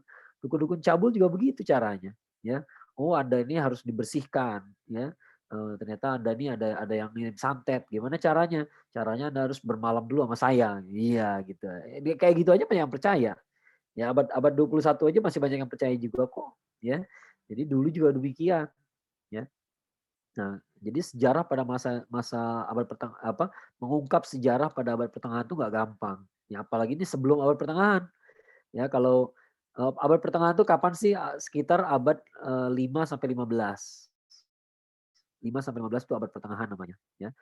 cabul juga begitu caranya, ya. Oh, Anda ini harus dibersihkan, ya. Ternyata Anda ini ada yang ngirim santet, gimana caranya? Caranya Anda harus bermalam dulu sama saya. Iya gitu. Kayak gitu aja banyak yang percaya. Ya abad abad 21 aja masih banyak yang percaya juga kok, ya. Jadi dulu juga demikian, ya. Nah, jadi sejarah pada masa masa abad mengungkap sejarah pada abad pertengahan itu nggak gampang. Ya apalagi ini sebelum abad pertengahan. Ya kalau abad pertengahan itu kapan sih? Sekitar abad 5 sampai 15. 5 sampai 15 itu abad pertengahan namanya, ya.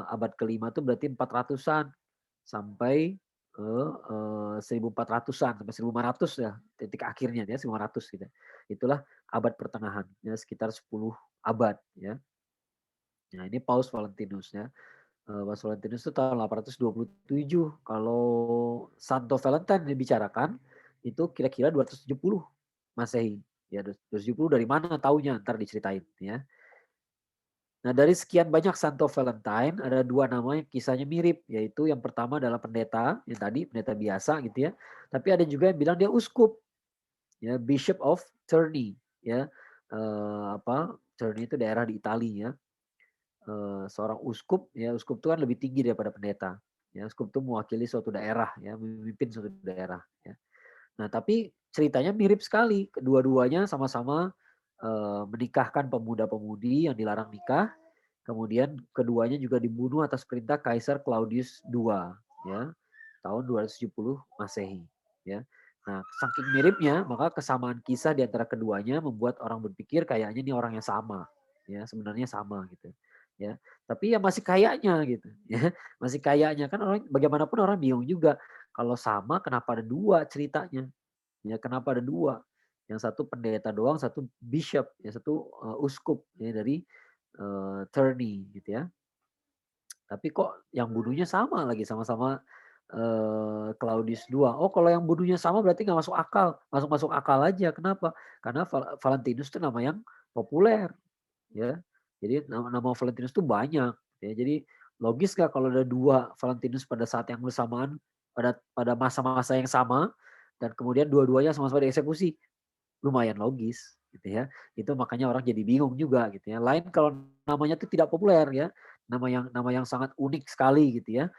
Abad kelima itu berarti 400-an sampai ke 1400-an sampai 1500 ya titik akhirnya ya 1500 gitu. Itulah abad pertengahan ya sekitar 10 abad ya. Nah ini Paus Valentinus ya. Paus Valentinus itu tahun 827. Kalau Santo Valentine dibicarakan itu kira-kira 270 Masehi. Ya 270 dari mana taunya ntar diceritain ya. Nah, dari sekian banyak Santo Valentine, ada 2 nama yang kisahnya mirip, yaitu yang pertama adalah pendeta, yang tadi pendeta biasa gitu ya. Tapi ada juga yang bilang dia uskup, ya Bishop of Terni, ya. Terni itu daerah di Italia ya. Seorang uskup, ya uskup itu kan lebih tinggi daripada pendeta. Ya, uskup itu mewakili suatu daerah, ya memimpin suatu daerah. Ya. Nah, tapi ceritanya mirip sekali. Kedua-duanya sama-sama menikahkan pemuda-pemudi yang dilarang nikah. Kemudian keduanya juga dibunuh atas perintah Kaisar Claudius II, ya, tahun 270 Masehi. Ya. Nah, saking miripnya, maka kesamaan kisah di antara keduanya membuat orang berpikir kayaknya ini orang yang sama, ya sebenarnya sama gitu, ya. Tapi ya masih kayaknya gitu, ya masih kayaknya kan orang bagaimanapun orang bingung juga kalau sama kenapa ada dua ceritanya, ya kenapa ada dua, yang satu pendeta doang, satu bishop, yang satu uskup ya dari Terni gitu ya. Tapi kok yang bunuhnya sama lagi, sama-sama Claudius II. Oh kalau yang bunuhnya sama berarti nggak masuk akal, masuk-masuk akal aja. Kenapa? Karena Valentinus itu nama yang populer, ya. Jadi nama Valentinus itu banyak, ya. Jadi logis nggak kalau ada 2 Valentinus pada saat yang bersamaan, pada pada masa-masa yang sama, dan kemudian dua-duanya sama-sama dieksekusi? Lumayan logis gitu ya. Itu makanya orang jadi bingung juga gitu ya. Lain kalau namanya itu tidak populer ya, nama yang sangat unik sekali gitu ya.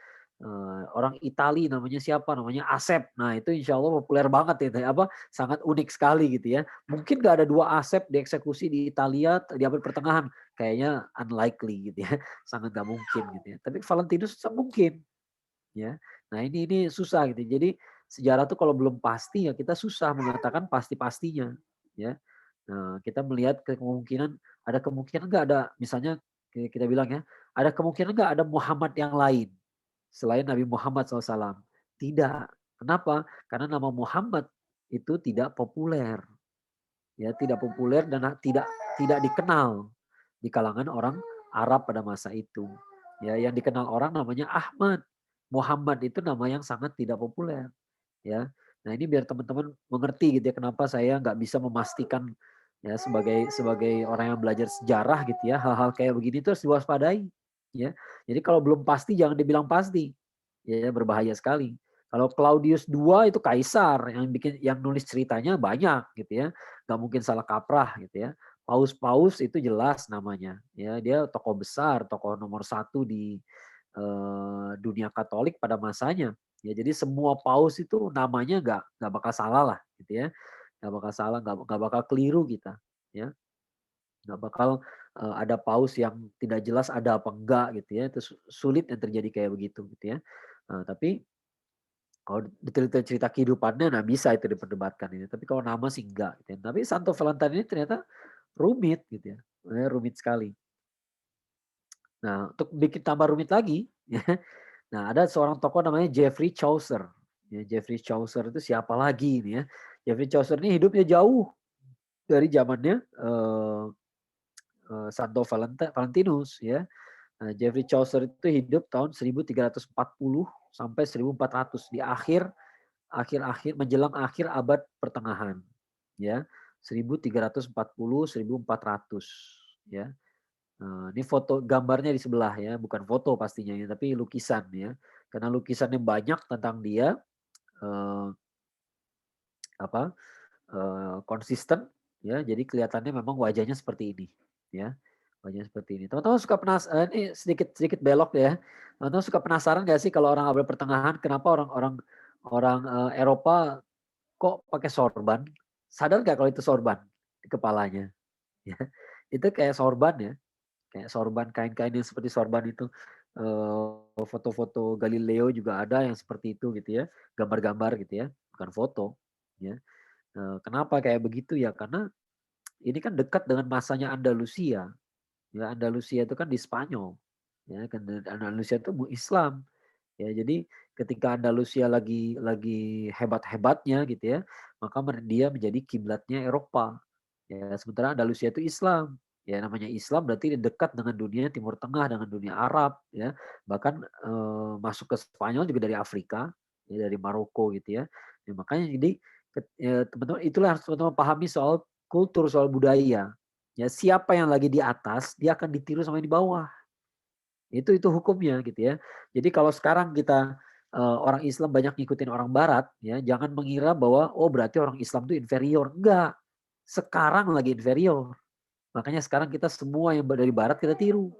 Orang Itali namanya siapa? Namanya Asep. Nah, itu insya Allah populer banget itu ya, sangat unik sekali gitu ya. Mungkin nggak ada 2 Asep dieksekusi di Italia di abad pertengahan, kayaknya unlikely gitu ya, sangat nggak mungkin gitu ya. Tapi Valentinus mungkin ya. Nah, ini susah gitu. Jadi sejarah tuh kalau belum pasti ya kita susah mengatakan pasti-pastinya ya. Nah, kita melihat kemungkinan ada kemungkinan nggak ada misalnya kita bilang ya, ada kemungkinan nggak ada Muhammad yang lain selain Nabi Muhammad SAW? Tidak. Kenapa? Karena nama Muhammad itu tidak populer. Ya, tidak populer dan tidak dikenal di kalangan orang Arab pada masa itu. Ya, yang dikenal orang namanya Ahmad. Muhammad itu nama yang sangat tidak populer, ya. Nah, ini biar teman-teman mengerti gitu ya kenapa saya nggak bisa memastikan ya sebagai sebagai orang yang belajar sejarah gitu ya, hal-hal kayak begini tuh harus diwaspadai, ya. Jadi kalau belum pasti jangan dibilang pasti. Ya, berbahaya sekali. Kalau Claudius II itu kaisar yang nulis ceritanya banyak gitu ya. Nggak mungkin salah kaprah gitu ya. Paus-paus itu jelas namanya. Ya, dia tokoh besar, tokoh nomor 1 di dunia Katolik pada masanya. Ya, jadi semua paus itu namanya nggak bakal salah lah gitu ya. Nggak bakal salah, nggak bakal keliru kita. Ya, nggak bakal ada paus yang tidak jelas ada apa enggak gitu ya. Itu sulit yang terjadi kayak begitu gitu ya. Tapi kalau detail-detail cerita kehidupannya, nah bisa itu diperdebatkan ini. Tapi kalau nama sih enggak. Gitu ya. Tapi Santo Valentine ini ternyata rumit gitu ya. Rumit sekali. Nah, untuk bikin tambah rumit lagi, ya, nah ada seorang tokoh namanya Geoffrey Chaucer. Ya, Geoffrey Chaucer itu siapa lagi ini ya? Geoffrey Chaucer ini hidupnya jauh dari zamannya Santo Valentinus ya. Nah, Geoffrey Chaucer itu hidup tahun 1340 sampai 1400 di akhir menjelang akhir abad pertengahan ya. 1340 1400 ya. Ini foto gambarnya di sebelah ya, bukan foto pastinya ya, tapi lukisan ya. Karena lukisannya banyak tentang dia eh, apa konsisten ya, jadi kelihatannya memang wajahnya seperti ini ya. Wajahnya seperti ini. Teman-teman suka penasaran ini sedikit sedikit belok ya. Teman-teman suka penasaran gak sih kalau orang abad pertengahan kenapa orang-orang Eropa kok pakai sorban? Sadar nggak kalau itu sorban di kepalanya? Ya, itu kayak sorban ya, kayak sorban kain-kain yang seperti sorban itu. Foto-foto Galileo juga ada yang seperti itu gitu ya, gambar-gambar gitu ya, bukan foto. Ya, kenapa kayak begitu ya? Karena ini kan dekat dengan masanya Andalusia. Ya, Andalusia itu kan di Spanyol. Ya, kan Andalusia itu Islam. Ya, jadi ketika Andalusia lagi hebat-hebatnya gitu ya, maka dia menjadi kiblatnya Eropa. Ya, sementara Andalusia itu Islam. Ya, namanya Islam berarti dekat dengan dunia Timur Tengah, dengan dunia Arab ya. Bahkan masuk ke Spanyol juga dari Afrika, ya, dari Maroko gitu ya. Ya makanya jadi teman-teman itulah yang harus teman-teman pahami soal kultur, soal budaya. Ya, siapa yang lagi di atas, dia akan ditiru sama yang di bawah. Itu hukumnya gitu ya. Jadi kalau sekarang kita, orang Islam banyak ngikutin orang barat ya, jangan mengira bahwa, oh berarti orang Islam itu inferior, enggak. Sekarang lagi inferior. Makanya sekarang kita semua yang dari barat kita tiru,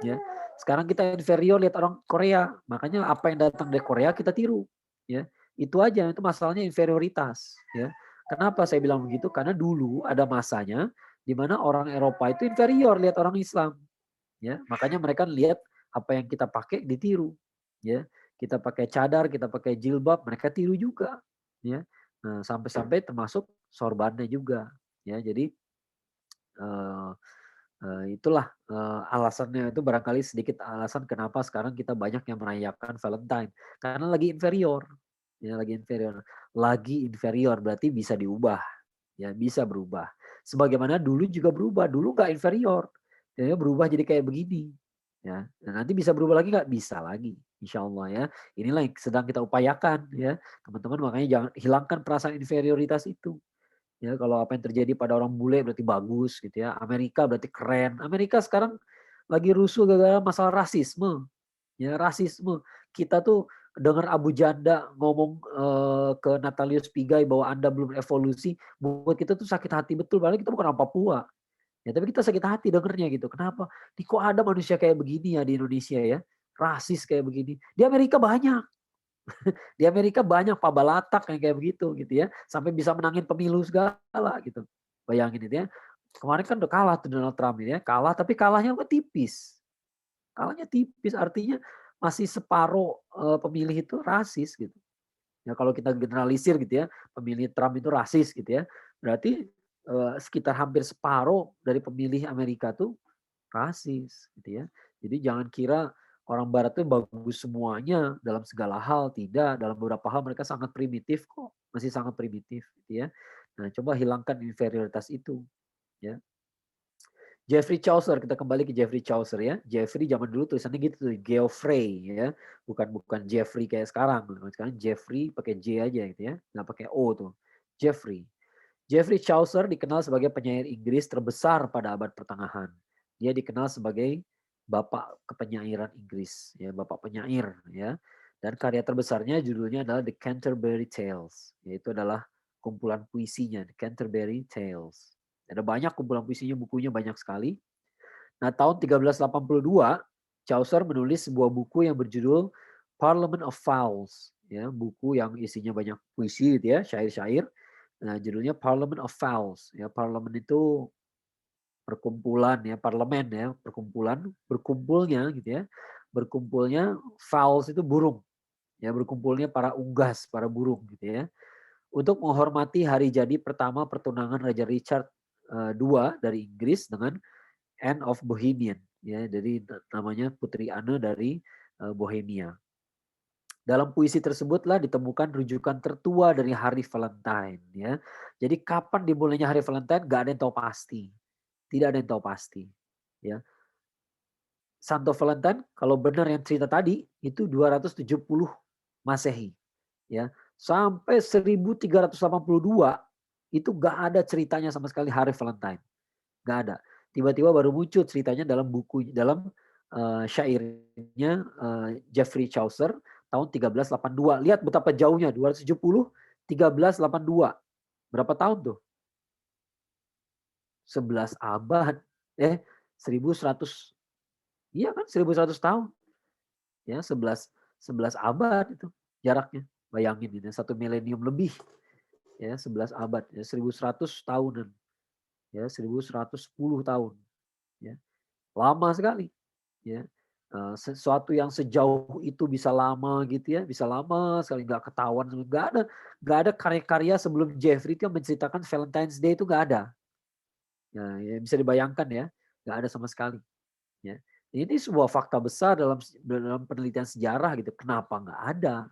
ya. Sekarang kita inferior lihat orang Korea, makanya apa yang datang dari Korea kita tiru, ya. Itu aja, itu masalahnya inferioritas, ya. Kenapa saya bilang begitu? Karena dulu ada masanya di mana orang Eropa itu inferior lihat orang Islam, ya. Makanya mereka lihat apa yang kita pakai ditiru, ya. Kita pakai cadar, kita pakai jilbab, mereka tiru juga, ya. Nah, sampai-sampai termasuk sorbannya juga, ya. Jadi eee itulah, alasannya itu barangkali sedikit alasan kenapa sekarang kita banyak yang merayakan Valentine, karena lagi inferior, ya lagi inferior. Lagi inferior berarti bisa diubah, ya bisa berubah. Sebagaimana dulu juga berubah, dulu nggak inferior, ya berubah jadi kayak begini, ya. Nah nanti bisa berubah lagi nggak? Bisa lagi, insya Allah ya. Inilah yang sedang kita upayakan ya, teman-teman makanya jangan hilangkan perasaan inferioritas itu. Ya, kalau apa yang terjadi pada orang bule berarti bagus gitu ya. Amerika berarti keren. Amerika sekarang lagi rusuh gara-gara masalah rasisme. Ya, rasisme. Kita tuh dengar Abu Janda ngomong ke Natalius Pigai bahwa Anda belum evolusi, buat kita tuh sakit hati betul. Padahal kita bukan orang Papua. Ya, tapi kita sakit hati dengernya gitu. Kenapa? Kok ada manusia kayak begini ya di Indonesia ya? Rasis kayak begini. Di Amerika banyak. Di Amerika banyak pabalatak yang kayak begitu gitu ya, sampai bisa menangin pemilu segala gitu. Bayangin itu ya. Kemarin kan udah kalah tuh Donald Trump ini ya, kalah tapi kalahnya kok tipis. Kalahnya tipis artinya masih separuh, pemilih itu rasis gitu. Ya kalau kita generalisir gitu ya, pemilih Trump itu rasis gitu ya, berarti, sekitar hampir separuh dari pemilih Amerika tuh rasis gitu ya. Jadi jangan kira orang barat tuh bagus semuanya dalam segala hal, tidak. Dalam beberapa hal mereka sangat primitif kok, masih sangat primitif gitu ya. Nah, coba hilangkan inferioritas itu ya. Geoffrey Chaucer, kita kembali ke Geoffrey Chaucer ya. Geoffrey zaman dulu tulisannya gitu tuh, Geoffrey ya. Bukan bukan Jeffrey kayak sekarang. Sekarang Geoffrey pakai J aja gitu ya, nggak pakai O tuh. Geoffrey. Geoffrey Chaucer dikenal sebagai penyair Inggris terbesar pada abad pertengahan. Dia dikenal sebagai bapak kepenyairan Inggris, ya, bapak penyair, ya. Dan karya terbesarnya judulnya adalah The Canterbury Tales, yaitu adalah kumpulan puisinya, The Canterbury Tales. Ada banyak kumpulan puisinya, bukunya banyak sekali. Nah, tahun 1382, Chaucer menulis sebuah buku yang berjudul Parliament of Fowls, ya, buku yang isinya banyak puisi gitu ya, syair-syair. Nah, judulnya Parliament of Fowls, ya, parlemen itu perkumpulan ya, parlemen ya, perkumpulan, berkumpulnya gitu ya. Berkumpulnya fowls itu burung, ya berkumpulnya para unggas, para burung gitu ya. Untuk menghormati hari jadi pertama pertunangan Raja Richard II dari Inggris dengan Anne of Bohemian ya. Jadi namanya Putri Anne dari Bohemia. Dalam puisi tersebutlah ditemukan rujukan tertua dari hari Valentine ya. Jadi kapan dimulainya hari Valentine gak ada yang tahu pasti. Tidak ada yang tahu pasti. Ya. Santo Valentine kalau benar yang cerita tadi itu 270 Masehi ya. Sampai 1382 itu gak ada ceritanya sama sekali hari Valentine. Gak ada. Tiba-tiba baru muncul ceritanya dalam buku dalam syairnya Geoffrey Chaucer tahun 1382. Lihat betapa jauhnya 270 1382. Berapa tahun tuh? 11 abad. 1100. Iya kan 1100 tahun. Ya 11 abad itu jaraknya. Bayangin ini 1 milenium lebih. Ya 11 abad ya 1100 tahunan. Ya 1110 tahun. Ya. Lama sekali. Ya. Sesuatu yang sejauh itu bisa lama gitu ya, bisa lama sekali nggak ketahuan, nggak ada karya-karya sebelum Jeffrey itu yang menceritakan Valentine's Day itu nggak ada. Ya bisa dibayangkan ya, nggak ada sama sekali. Ya. Ini sebuah fakta besar dalam penelitian sejarah gitu. Kenapa nggak ada?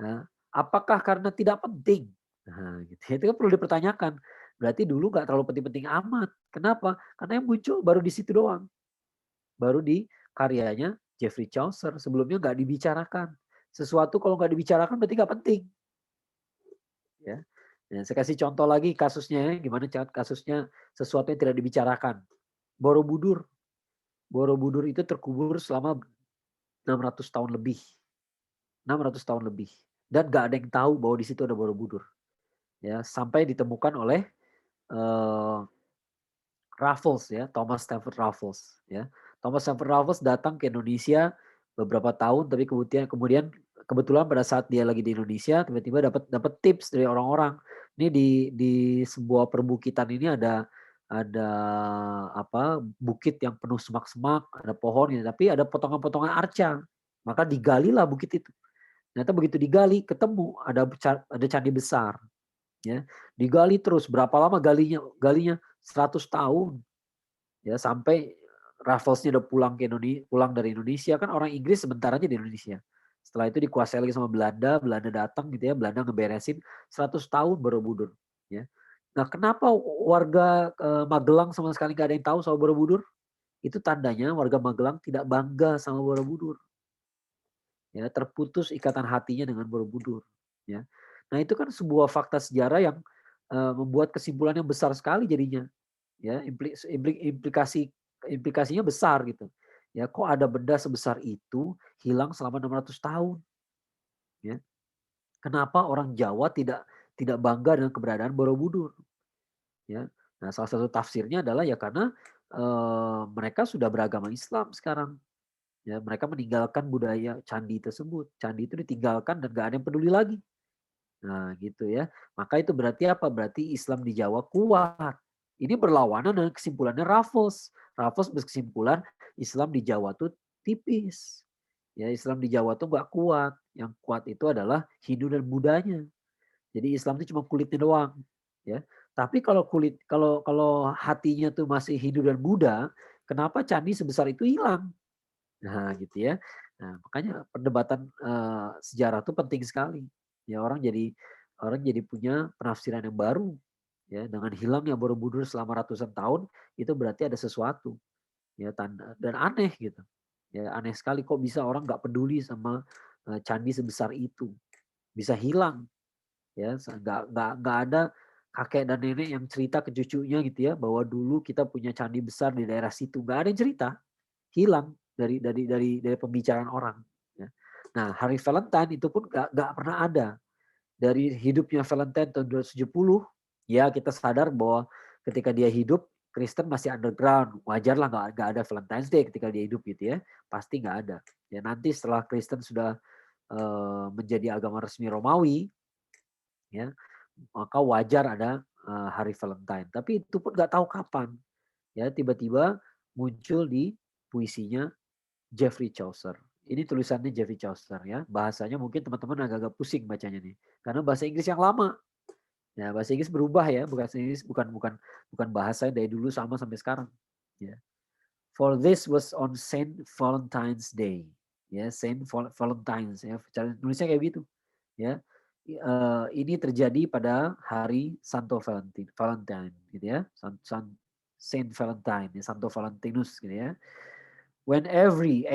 Nah, apakah karena tidak penting? Nah, gitu. Itu kan perlu dipertanyakan. Berarti dulu nggak terlalu penting-penting amat. Kenapa? Karena yang muncul baru di situ doang. Baru di karyanya Geoffrey Chaucer. Sebelumnya nggak dibicarakan. Sesuatu kalau nggak dibicarakan berarti nggak penting. Ya. Ya, saya kasih contoh lagi kasusnya ya, gimana kasusnya sesuatu yang tidak dibicarakan. Borobudur. Borobudur itu terkubur selama 600 tahun lebih. 600 tahun lebih. Dan gak ada yang tahu bahwa di situ ada Borobudur. Ya, sampai ditemukan oleh eh, Raffles ya, Thomas Stamford Raffles ya. Thomas Stamford Raffles datang ke Indonesia beberapa tahun, tapi kemudian kebetulan pada saat dia lagi di Indonesia tiba-tiba dapat tips dari orang-orang. Ini di sebuah perbukitan ini ada apa bukit yang penuh semak-semak, ada pohon gitu, tapi ada potongan-potongan arca. Maka digalilah bukit itu. Ternyata begitu digali ketemu ada candi besar ya. Digali terus berapa lama galinya 100 tahun ya sampai Rafflesnya udah pulang dari Indonesia, kan orang Inggris sebentar aja di Indonesia. Setelah itu dikuasai lagi sama Belanda, Belanda datang gitu ya, Belanda ngeberesin 100 tahun Borobudur ya. Nah, kenapa warga Magelang sama sekali gak ada yang tahu soal Borobudur? Itu tandanya warga Magelang tidak bangga sama Borobudur. Ya, terputus ikatan hatinya dengan Borobudur ya. Nah, itu kan sebuah fakta sejarah yang membuat kesimpulan yang besar sekali jadinya. Ya, implikasinya besar gitu. Ya, kok ada benda sebesar itu hilang selama 600 tahun, ya. Kenapa orang Jawa tidak tidak bangga dengan keberadaan Borobudur, ya. Nah, salah satu tafsirnya adalah ya karena mereka sudah beragama Islam sekarang. Ya, mereka meninggalkan budaya candi tersebut. Candi itu ditinggalkan dan gak ada yang peduli lagi. Nah, gitu ya. Maka itu berarti apa? Berarti Islam di Jawa kuat. Ini berlawanan dengan kesimpulannya Raffles. Raffles berkesimpulan Islam di Jawa tuh tipis. Ya, Islam di Jawa tuh gak kuat. Yang kuat itu adalah Hindu dan Budanya. Jadi Islam itu cuma kulitnya doang. Ya. Tapi kalau hatinya tuh masih Hindu dan Buddha, kenapa candi sebesar itu hilang? Nah, gitu ya. Nah, makanya perdebatan sejarah itu penting sekali. Ya, orang jadi punya penafsiran yang baru. Ya, dengan hilangnya Borobudur selama ratusan tahun, itu berarti ada sesuatu. Ya, dan aneh gitu. Ya, aneh sekali kok bisa orang nggak peduli sama candi sebesar itu. Bisa hilang. Ya, nggak ada kakek dan nenek yang cerita ke cucunya gitu ya, bahwa dulu kita punya candi besar di daerah situ. Nggak ada yang cerita, hilang dari pembicaraan orang. Ya. Nah, hari Valentine itu pun gak pernah ada. Dari hidupnya Valentine tahun 270, ya kita sadar bahwa ketika dia hidup, Kristen masih underground. Wajar lah gak ada Valentine's Day ketika dia hidup gitu ya. Pasti gak ada. Ya, nanti setelah Kristen sudah menjadi agama resmi Romawi, ya maka wajar ada hari Valentine. Tapi itu pun gak tahu kapan. Ya, tiba-tiba muncul di puisinya Geoffrey Chaucer. Ini tulisannya Geoffrey Chaucer ya. Bahasanya mungkin teman-teman agak-agak pusing bacanya nih. Karena bahasa Inggris yang lama. Ya, bahasa Inggris berubah ya. Bahasa Inggris bukan bahasa dari dulu sama sampai sekarang. Ya. For this was on Saint Valentine's Day. Ya, Saint Valentine's ya. Cara nulisnya kayak gitu. Ya. Ini terjadi pada hari Santo Valentine gitu ya. Saint Valentine, ya, Santo Valentinus gitu ya. When every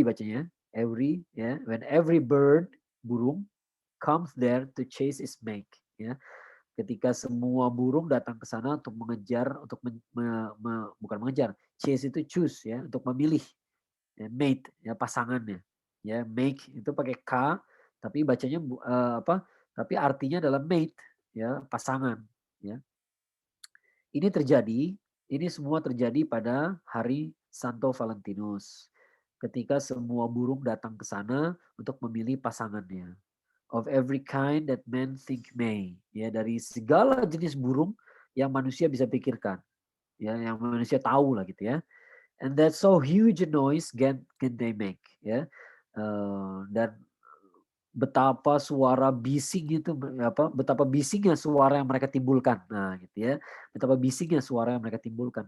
bacanya, every ya, when every bird burung comes there to chase its mate ya. Ketika semua burung datang ke sana untuk mengejar, untuk bukan mengejar, chase itu choose ya, untuk memilih ya, mate ya, pasangannya ya. Make itu pakai k tapi bacanya apa? Tapi artinya adalah mate ya, pasangan ya. Ini semua terjadi pada hari Santo Valentinus. Ketika semua burung datang ke sana untuk memilih pasangannya. Of every kind that men think may. Ya, dari segala jenis burung yang manusia bisa pikirkan. Ya, yang manusia tahu lah gitu ya. And that's so huge a noise can they make. Ya. Dan betapa suara bising itu betapa bisingnya suara yang mereka timbulkan. Nah, gitu ya. Betapa bisingnya suara yang mereka timbulkan.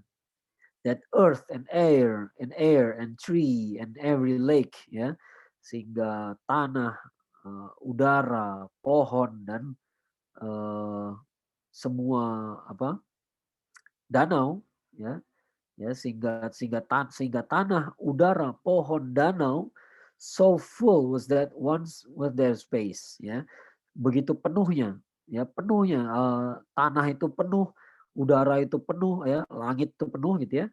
That earth and air and tree and every lake ya. Sehingga tanah, udara, pohon dan semua danau ya. Ya, sehingga tanah, udara, pohon, danau so full was that once with their space ya. begitu penuhnya, ya penuhnya, tanah itu penuh, udara itu penuh ya, langit itu penuh gitu ya,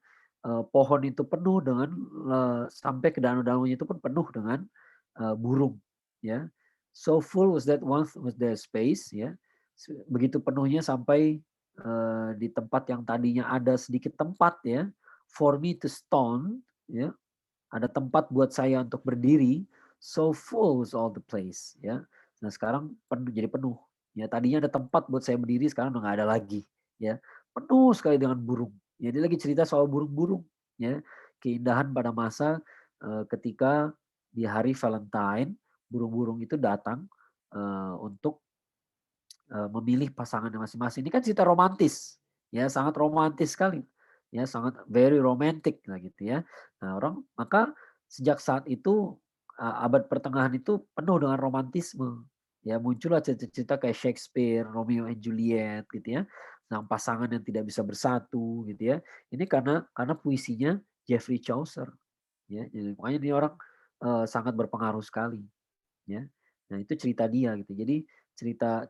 pohon itu penuh dengan, sampai ke danau-danaunya itu pun penuh dengan, burung ya. So full was that one was the space ya, begitu penuhnya sampai, di tempat yang tadinya ada sedikit tempat ya, for me to stone ya, ada tempat buat saya untuk berdiri, so full was all the place ya. Nah sekarang penuh, jadi penuh. Ya tadinya ada tempat buat saya berdiri, sekarang udah nggak ada lagi ya. Penuh sekali dengan burung. Ya dia lagi cerita soal burung-burung ya. Keindahan pada masa, ketika di hari Valentine, burung-burung itu datang, untuk, memilih pasangannya masing-masing. Ini kan cerita romantis, ya sangat romantis sekali, ya sangat very romantic lah gitu ya. Nah orang maka sejak saat itu, abad pertengahan itu penuh dengan romantisme. Ya muncullah cerita-cerita kayak Shakespeare, Romeo and Juliet gitu ya, tentang pasangan yang tidak bisa bersatu gitu ya. Ini karena puisinya Geoffrey Chaucer, ya. Jadi makanya dia orang, sangat berpengaruh sekali. Ya. Nah itu cerita dia gitu. Jadi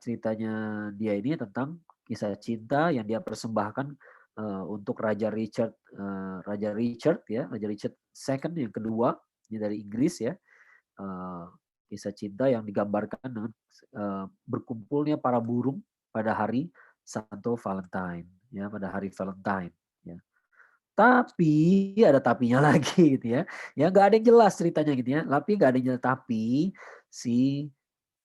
ceritanya dia ini tentang kisah cinta yang dia persembahkan, untuk Raja Richard ya, Raja Richard II yang kedua, ini dari Inggris ya. Eee, Kisah cinta yang digambarkan dengan, berkumpulnya para burung pada hari Santo Valentine ya, pada hari Valentine ya. Tapi, ada tapinya lagi gitu ya. Ya nggak ada yang jelas ceritanya gitu ya, tapi nggak ada yang jelas, tapi si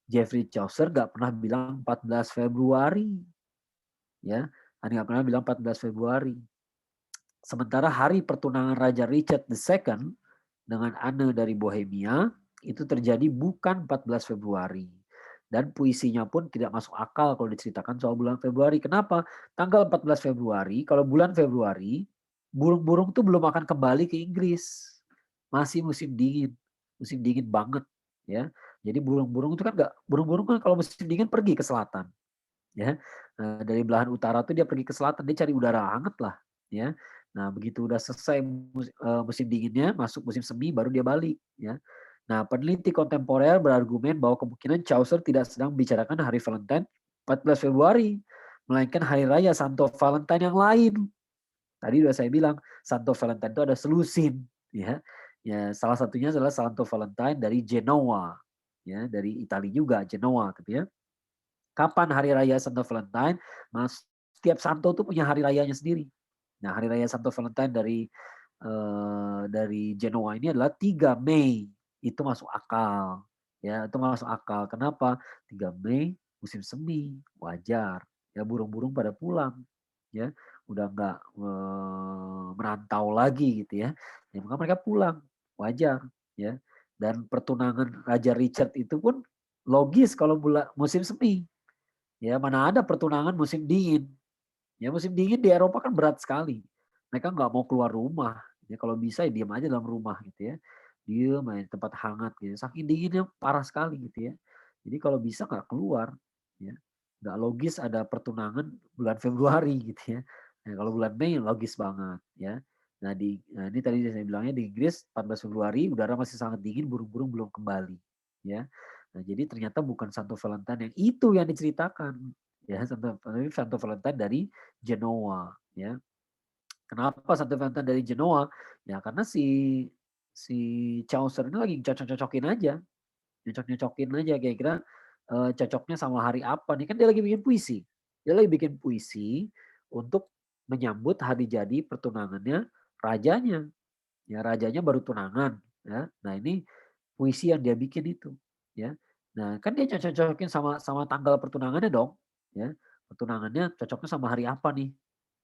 Geoffrey Chaucer nggak pernah bilang 14 Februari ya, nggak pernah bilang 14 Februari. Sementara hari pertunangan Raja Richard II dengan Anne dari Bohemia itu terjadi bukan 14 Februari. Dan puisinya pun tidak masuk akal kalau diceritakan soal bulan Februari. Kenapa? Tanggal 14 Februari, kalau bulan Februari, burung-burung tuh belum akan kembali ke Inggris. Masih musim dingin banget ya. Jadi burung-burung itu kan enggak, burung-burung kan kalau musim dingin pergi ke selatan ya. Dari belahan utara tuh dia pergi ke selatan, dia cari udara hangat lah ya. Nah begitu udah selesai musim dinginnya, masuk musim semi baru dia balik ya. Nah peneliti kontemporer berargumen bahwa kemungkinan Chaucer tidak sedang membicarakan hari Valentine 14 Februari, melainkan hari raya Santo Valentine yang lain. Tadi udah saya bilang, Santo Valentine itu ada selusin ya. Ya salah satunya adalah Santo Valentine dari Genoa ya, dari Italia juga, Genoa gitu ya. Kapan hari raya Santo Valentine? Mas, setiap santo tuh punya hari rayanya sendiri. Nah, hari raya Santo Valentine dari Genoa ini adalah 3 Mei. Itu masuk akal. Ya, itu masuk akal. Kenapa? 3 Mei musim semi, wajar. Ya burung-burung pada pulang. Ya, udah nggak merantau lagi gitu ya. Ya maka mereka pulang, wajar ya. Dan pertunangan Raja Richard itu pun logis kalau musim semi. Ya, mana ada pertunangan musim dingin. Ya, musim dingin di Eropa kan berat sekali. Mereka nggak mau keluar rumah. Ya, kalau bisa ya diam aja dalam rumah gitu ya. Diem aja di tempat hangat gitu. Saking dinginnya parah sekali gitu ya. Jadi kalau bisa nggak keluar. Ya. Nggak logis ada pertunangan bulan Februari gitu ya. Nah, kalau bulan Mei logis banget ya. Nah ini tadi saya bilangnya di Inggris 14 Februari udara masih sangat dingin, burung-burung belum kembali. Ya. Nah, jadi ternyata bukan Santo Valentine yang itu yang diceritakan. Ya, Santo Valentine dari Genoa, ya. Kenapa Santo Valentine dari Genoa? Ya karena si si Chaucer ini lagi cocok-cocokin aja, nyocok-nyocokin aja kira-kira, cocoknya sama hari apa nih, kan dia lagi bikin puisi. Dia lagi bikin puisi untuk menyambut hari jadi pertunangannya rajanya. Ya rajanya baru tunangan, ya. Nah ini puisi yang dia bikin itu, ya. Nah kan dia cocok-cocokin sama sama tanggal pertunangannya dong, ya. Pertunangannya cocoknya sama hari apa nih?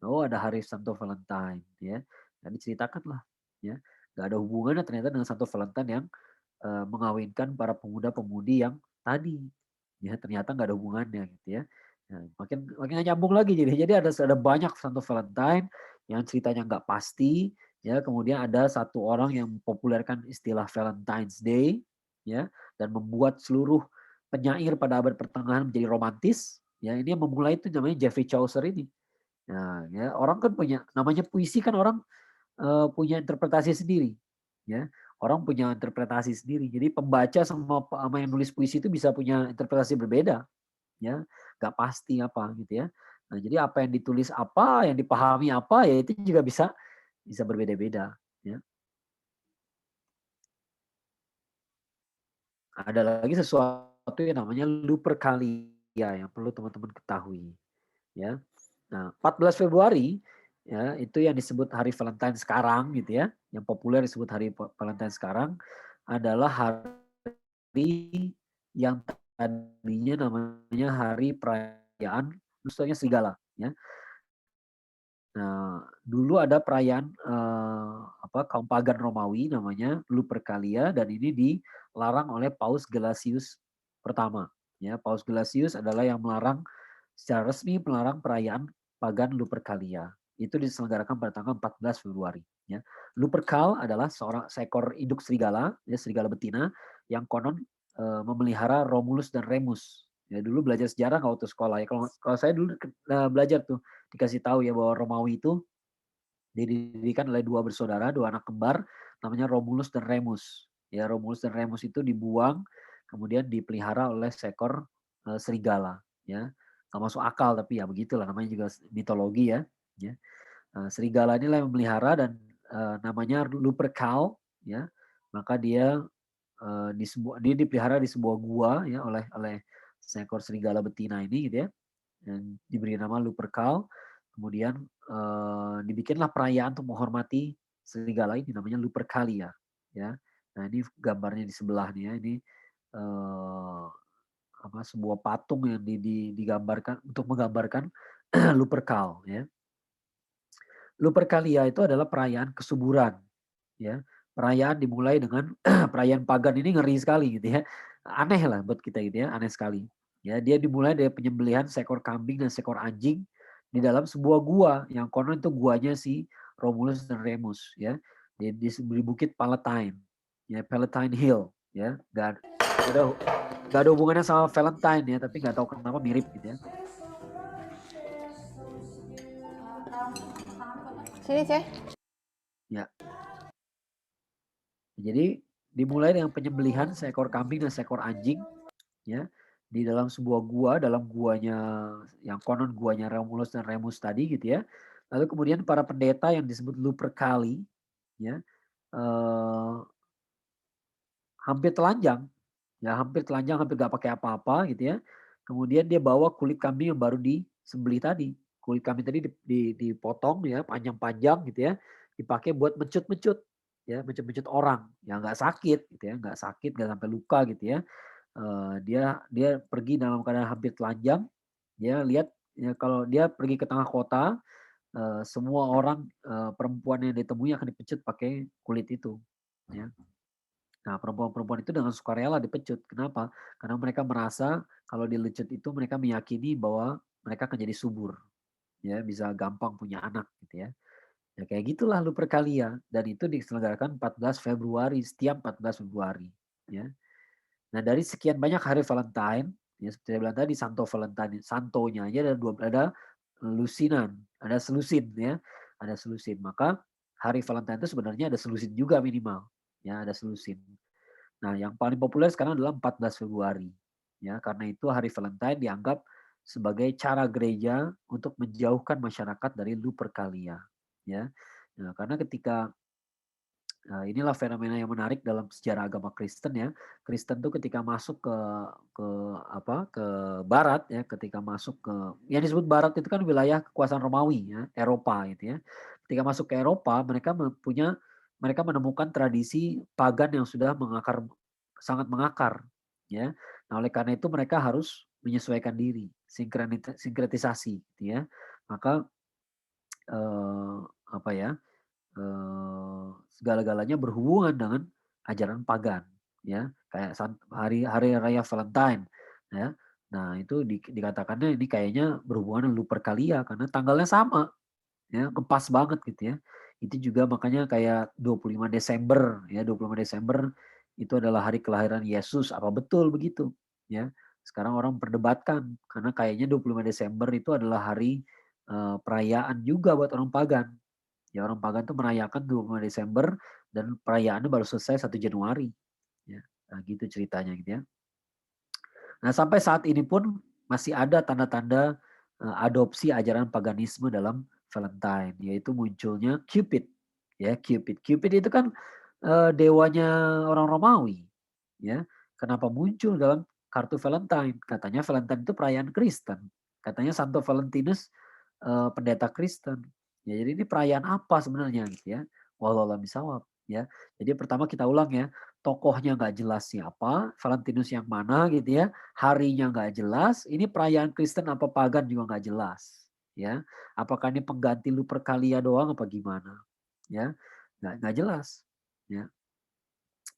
Oh ada hari Santo Valentine, ya. Dan diceritakanlah, ya. Gak ada hubungannya ternyata dengan Santo Valentine yang, mengawinkan para pemuda-pemudi yang tadi, ya ternyata nggak ada hubungannya gitu ya. Nah, makin makin nggak nyambung lagi jadi ada banyak Santo Valentine yang ceritanya nggak pasti, ya kemudian ada satu orang yang mempopulerkan istilah Valentine's Day, ya dan membuat seluruh penyair pada abad pertengahan menjadi romantis, ya ini yang memulai itu namanya Geoffrey Chaucer ini. Nah, ya orang kan punya namanya puisi kan orang, punya interpretasi sendiri, ya. Orang punya interpretasi sendiri. Jadi pembaca sama yang nulis puisi itu bisa punya interpretasi berbeda. ya, nggak pasti apa gitu ya. Nah, jadi apa yang ditulis apa, yang dipahami apa, ya itu juga bisa bisa berbeda-beda, ya. Ada lagi sesuatu yang namanya Lupercalia yang perlu teman-teman ketahui, ya. Nah, 14 Februari ya, itu yang disebut Hari Valentine sekarang gitu ya, yang populer disebut Hari Valentine sekarang adalah hari yang tadinya namanya Hari Perayaan Dustanya Serigala ya. Nah, dulu ada perayaan kaum pagan Romawi namanya Lupercalia dan ini dilarang oleh Paus Gelasius pertama. Ya, Paus Gelasius adalah yang melarang secara resmi melarang perayaan pagan Lupercalia. Itu diselenggarakan pada tanggal 14 Februari. Ya. Lupercal adalah seekor induk serigala, ya, serigala betina yang konon memelihara Romulus dan Remus. Ya, dulu belajar sejarah nggak waktu sekolah ya. Kalau saya dulu belajar tuh dikasih tahu ya bahwa Romawi itu didirikan oleh dua bersaudara, dua anak kembar, namanya Romulus dan Remus. Ya, Romulus dan Remus itu dibuang, kemudian dipelihara oleh seekor serigala. Ya, nggak masuk akal tapi ya begitulah namanya juga mitologi ya. Ya, serigala inilah yang memelihara dan namanya Lupercal. Ya, maka dia dia dipelihara di sebuah gua ya oleh seekor serigala betina ini gitu ya. Dan diberi nama Lupercal. Kemudian dibikinlah perayaan untuk menghormati serigala ini namanya Lupercalia ya. Nah, ini gambarnya di sebelah nih ya. Ini sebuah patung yang digambarkan untuk menggambarkan Lupercal ya. Lupercalia itu adalah perayaan kesuburan ya. Perayaan dimulai dengan perayaan pagan ini ngeri sekali gitu ya. Aneh lah buat kita gitu ya, aneh sekali. Ya, dia dimulai dari penyembelihan seekor kambing dan seekor anjing di dalam sebuah gua yang konon itu guanya si Romulus dan Remus ya. Di Bukit Palatine. Ya, Palatine Hill ya. Gak ada hubungannya sama Valentine ya, tapi nggak tahu kenapa mirip gitu ya. Sini, Ceh. Ya. Jadi dimulai dengan penyembelihan seekor kambing dan seekor anjing ya di dalam sebuah gua, dalam guanya yang konon guanya Romulus dan Remus tadi gitu ya. Lalu kemudian para pendeta yang disebut Lupercali ya hampir telanjang ya, hampir telanjang, hampir gak pakai apa-apa gitu ya. Kemudian dia bawa kulit kambing yang baru disembelih tadi. Kulit kambing tadi dipotong ya, panjang-panjang gitu ya, dipakai buat mencut-mencut ya, mencut-mencut orang. Ya nggak sakit gitu ya, nggak sakit, nggak sampai luka gitu ya. Dia dia pergi dalam keadaan hampir telanjang, dia lihat ya kalau dia pergi ke tengah kota, semua orang, perempuan yang ditemui akan dipecut pakai kulit itu, ya. Nah, perempuan-perempuan itu dengan sukarela dipecut. Kenapa? Karena mereka merasa kalau dilecut itu mereka meyakini bahwa mereka akan jadi subur, ya, bisa gampang punya anak gitu ya. Ya kayak gitulah Lupercalia dan itu diselenggarakan 14 Februari, setiap 14 Februari, ya. Nah, dari sekian banyak hari Valentine, ya seperti saya bilang tadi Santo Valentine, santonya aja ada lusinan, ada selusin ya, ada selusin. Maka hari Valentine itu sebenarnya ada selusin juga minimal, ya ada selusin. Nah, yang paling populer sekarang adalah 14 Februari. Ya, karena itu hari Valentine dianggap sebagai cara gereja untuk menjauhkan masyarakat dari Lupercalia, ya. Nah, karena ketika inilah fenomena yang menarik dalam sejarah agama Kristen ya. Kristen tuh ketika masuk ke ke barat ya, ketika masuk ke yang disebut barat itu kan wilayah kekuasaan Romawi ya, Eropa gitu ya. Ketika masuk ke Eropa, mereka menemukan tradisi pagan yang sudah sangat mengakar ya. Nah, oleh karena itu mereka harus menyesuaikan diri, sinkretisasi gitu ya. Maka eh, apa ya? Segala-galanya berhubungan dengan ajaran pagan ya kayak hari hari raya Valentine ya. Nah, itu dikatakannya ini kayaknya berhubungan dengan Lupercalia karena tanggalnya sama ya, ngepas banget gitu ya. Itu juga makanya kayak 25 Desember ya, 25 Desember itu adalah hari kelahiran Yesus. Apa betul begitu ya? Sekarang orang perdebatkan karena kayaknya 25 Desember itu adalah hari perayaan juga buat orang pagan. Ya orang pagan tuh merayakan 25 Desember dan perayaannya baru selesai 1 Januari. Ya, nah gitu ceritanya gitu ya. Nah sampai saat ini pun masih ada tanda-tanda adopsi ajaran paganisme dalam Valentine, yaitu munculnya Cupid. Ya, Cupid. Cupid itu kan dewanya orang Romawi. Ya, kenapa muncul dalam kartu Valentine? Katanya Valentine itu perayaan Kristen. Katanya Santo Valentinus pendeta Kristen. Ya, jadi ini perayaan apa sebenarnya gitu ya? Wallahu a'lam bishawab. Ya, jadi pertama kita ulang ya, tokohnya nggak jelas siapa, Valentinus yang mana gitu ya, harinya nggak jelas, ini perayaan Kristen apa pagan juga nggak jelas, ya. Apakah ini pengganti Lupercalia doang apa gimana, ya? Nggak jelas, ya.